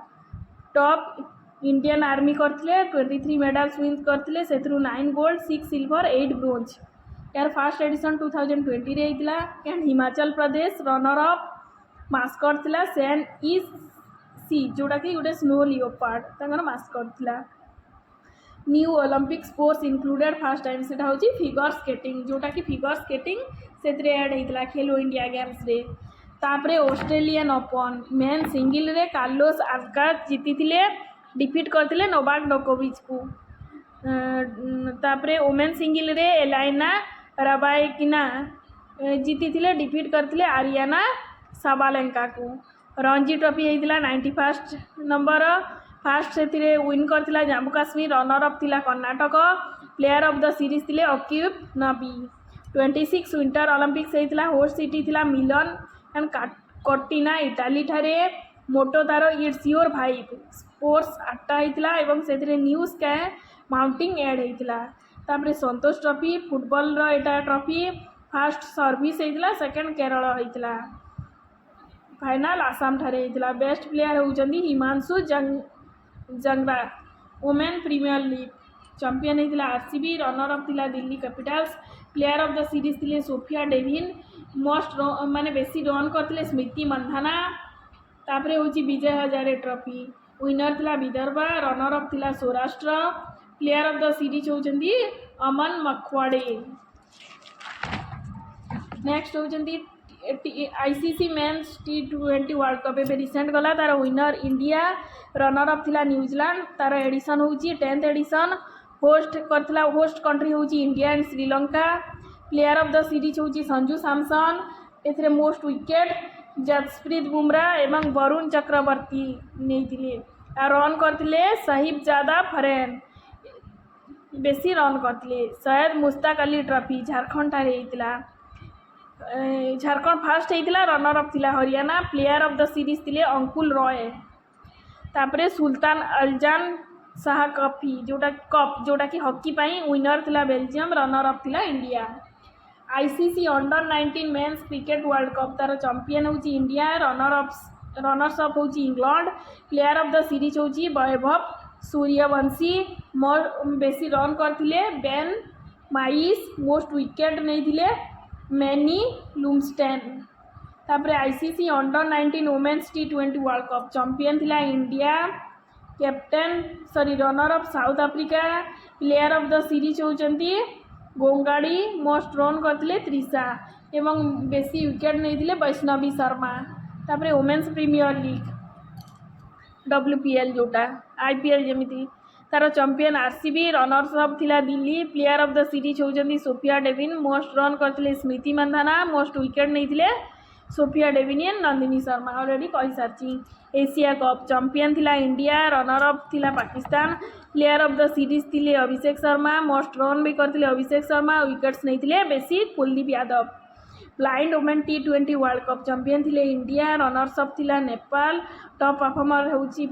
टॉप इंडियन आर्मी करथिले 23 मेडल्स विन करथिले, सेथरु 9 गोल्ड, 6 सिल्वर, 8 ब्रोंज। यार फर्स्ट एडिशन 2020 रे हेइतिला। And Himachal Pradesh runner up mascot थिला सेन ई सी, जोटा कि गोटे स्नो लियोपार्ड तांकर मास्कट थिला। New olympic sports included first time सेटा होची फिगर स्केटिंग, जोटा कि फिगर स्केटिंग सेतरे ऐड हेइतिला खेलो इंडिया गेम्स रे। तापरे ऑस्ट्रेलियन ओपन मेन सिंगल रे कार्लोस अल्काराज जीतिथिले, डिफीट करथिले नोवाक जोकोविच को। तापरे वुमेन सिंगल रे एलाइना रबाइकिना जीतिथिले, डिफीट करथिले आरियाना साबालेंका को। रणजी ट्रॉफी हेइतिला 91st नंबर। फास्ट से विन करथिला जम्मू काश्मीर, रनर अप थिला Karnataka. Player of the series थिले अक्यूब नबी। 26 विंटर ओलंपिक्स हेइतिला, होस्ट सिटी थिला मिलन एंड कटिना इटाली ठारे। मोटो तार इट्स योर भाइब स्पोर्ट्स 8टा हेइतिला एवं सेथिरे न्यू स्काई माउंटिंग ऐड हेइतिला। तापरे संतोष ट्रॉफी फुटबॉल रो एटा trophy first service हेइतिला, second Kerala हेइतिला। फाइनल आसाम ठारे हेइतिला। बेस्ट प्लेयर होउचंदी Himanshu Jangra. Women premier league champion हेइतिला आरसीबी, रनर अप थिला Delhi capitals. Player of the series थिले सोफिया डेविन। मोस्ट माने बेसी रन करथिले स्मृति मंधाना। तापरे होची विजय हजारे ट्रॉफी, विनर थिला विदर्भा, रनर अप थिला Saurashtra. Player of the series होचंदी अमन मखवाड़े। नेक्स्ट होचंदी ICC men's T20 world cup एबे रिसेंट गला, तार विनर इंडिया, रनर अप थिला न्यूजीलैंड। तार एडिशन होची 10th एडिशन। होस्ट करथिला होस्ट कंट्री होची India and Sri Lanka. Player of the series होची संजू सैमसन। एथरे मोस्ट विकेट जसप्रीत बुमराह एवं वरुण चक्रवर्ती नेइथिले। रन करते साहिबजादा फरेन बेसी रन करते। सैयद मुश्ताक अली ट्रॉफी झारखंड ठारे होता। झारखंड फास्ट होता रनर अफ थिला Haryana. Player of the series थिले अंकुल रॉय। तापरे सुल्तान अल्जान शाह जोटा कि हॉकी पाई विनर थिला बेल्जियम। रनर अफ थिला India. ICC under 19 men's cricket world cup तार चैंपियन होची इंडिया। रनर्स अफ होची England. Player of the series होची वैभव सूर्यवंशी। बेसी रन करथिले बेन माइस। मोस्ट विकेट नहीं मैनी लुमस्टेन। तापरे ICC under 19 women's T20 world cup champion थिला India. Runner up South Africa. Player of the series होचंती गोंगाड़ी। मोस्ट रन करथिले त्रिशा एवं बेसी विकेट नहीं वैष्णवी शर्मा। तापरे वुमेन्स प्रीमियर लीग WPL जोटा IPL जमीती तार चैंपियन RCB। रनर्स अफ थिला Delhi. Player of the series होचंती सोफिया डेविन। मोस्ट रन करथिले स्मृति मंधाना। मोस्ट विकेट नहीं सोफिया डेविनियन नंदिनी शर्मा ऑलरेडी कही सारी। एशिया कप चैंपियन थिला इंडिया। रनर अफ थिला Pakistan. Player of the series थिले अभिषेक शर्मा। मोस्ट रन भी करथिले अभिषेक शर्मा। विकेट्स नहीं बेसी Kuldeep Yadav. Blind women T20 world cup champion थिले इंडिया। रनर्स अफ थिला नेपाल। टॉप परफॉर्मर होची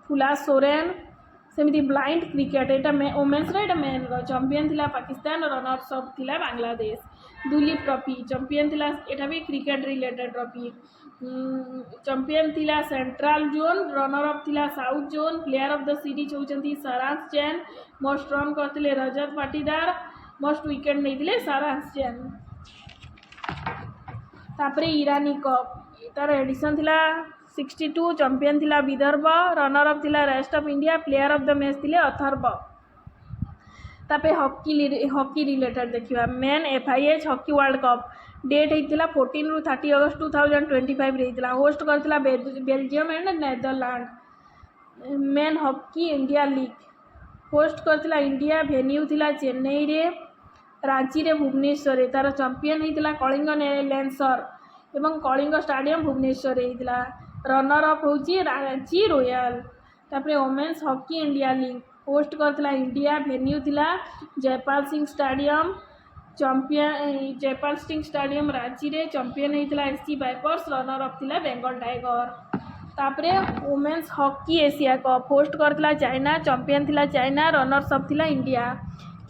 फुला सोरेन। सेमिति ब्लाइंड क्रिकेट एटा वुमेन्स रो एटा मेन रो चैंपियन थिला पाकिस्तान। रनर्स अफ थिला बांग्लादेश। दुलीप ट्रॉफी चैंपियन थिला एटा भी क्रिकेट रिलेटेड ट्रॉफी। चैंपियन थिला सेंट्रल जोन। रनर अफ थिला south zone. Player of the series होचंती सारांश जैन। मोस्ट रन करथिले रजत पाटीदार। मोस्ट विकेट नहीं सारांश जैन। तापरे ईरानी कप तार एडिशन थिला 62। चैंपियन थिला विदर्भ। रनर अफ थिला rest of India. Player of the match थिले अथर्व। तापे हॉकी रिलेटेड देखिए men FIH hockey world cup date होता 14 ରୁ 30 अगस्त 2025 होता। होस्ट करथिला Belgium and Netherland. Men hockey India league host करथिला इंडिया। वेन्यू थिला चेन्नई रे रांची रे भुवनेश्वर। तार चैंपियन होता कलिंग लेंसर एवं कलिंग स्टाडियम भुवनेश्वर होता। रनर अफ होची रांची रॉयल। तापरे women's hockey India league host करथिला इंडिया। वेन्यू थिला जयपाल सिंह स्टाडियम। जयपाल सिंह स्टाडियम रांची रे। चैंपियन होता SC वाइपर्स। रनर अफ थिला बेंगल टाइगर। तापरे women's hockey Asia cup host करथिला चाइना। चैंपियन थिला चाइना। रनर्स अफ थिला India.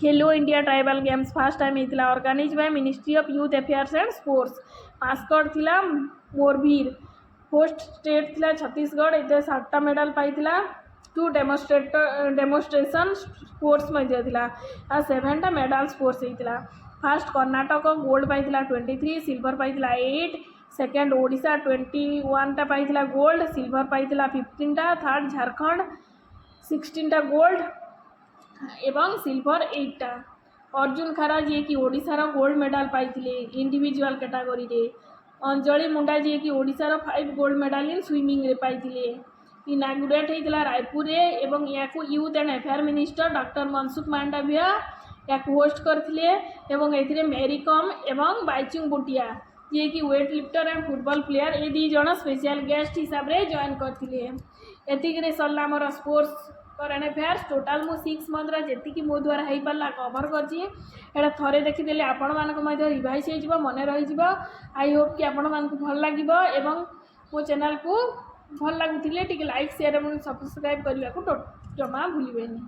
Khelo India tribal games first time होता organise by ministry of youth affairs and sports. Mascot थिला Morbhir. Host state थिला छत्तीसगढ़। एते 7टा मेडल पाइथिला। 2 डेमोन्स्ट्रेशन स्पोर्ट्स मध्य थिला आ 7टा मेडल स्पोर्ट्स होता। फर्स्ट कर्नाटक गोल्ड पाइथिला 23। सिल्वर पाइथिला 8। सेकेंड ओडिशा 21टा पाइथिला गोल्ड। सिल्वर पाइथिला 15टा। थर्ड झारखंड 16टा गोल्ड एवं सिल्वर 8टा। अर्जुन खारा जी कि ओडिशार गोल्ड मेडल पाइथिले इंडिविजुअल कैटेगरी रे। अंजलि मुंडा जी कि ओडिशार 5 गोल्ड मेडल इन स्विमिंग रे पाइथिले। इनागुरेट होता रायपुर रे एवं या youth and affair minister doctor Mansukh Mandaviya या होस्ट करथिले एवं एथिरे मेरी कॉम एवं बाइचुंग बुटिया जी कि weight lifter and football player ए 2 जण स्पेशल गेस्ट हिसाब रे जॉइन करथिले। एतिकरे सरला हमर स्पोर्ट्स करेंट अफेयर्स टोटाल मु 6 मंथ जी मो द्वारा हो पारा कवर कर थे देखीदे आपण मानक रिवाइज हो मन रही। आई होप कि आपण मानक भल लगे एवं मो चैनल को भल लगुले लाइक शेयर और सब्सक्राइब करने को जमा भूलें।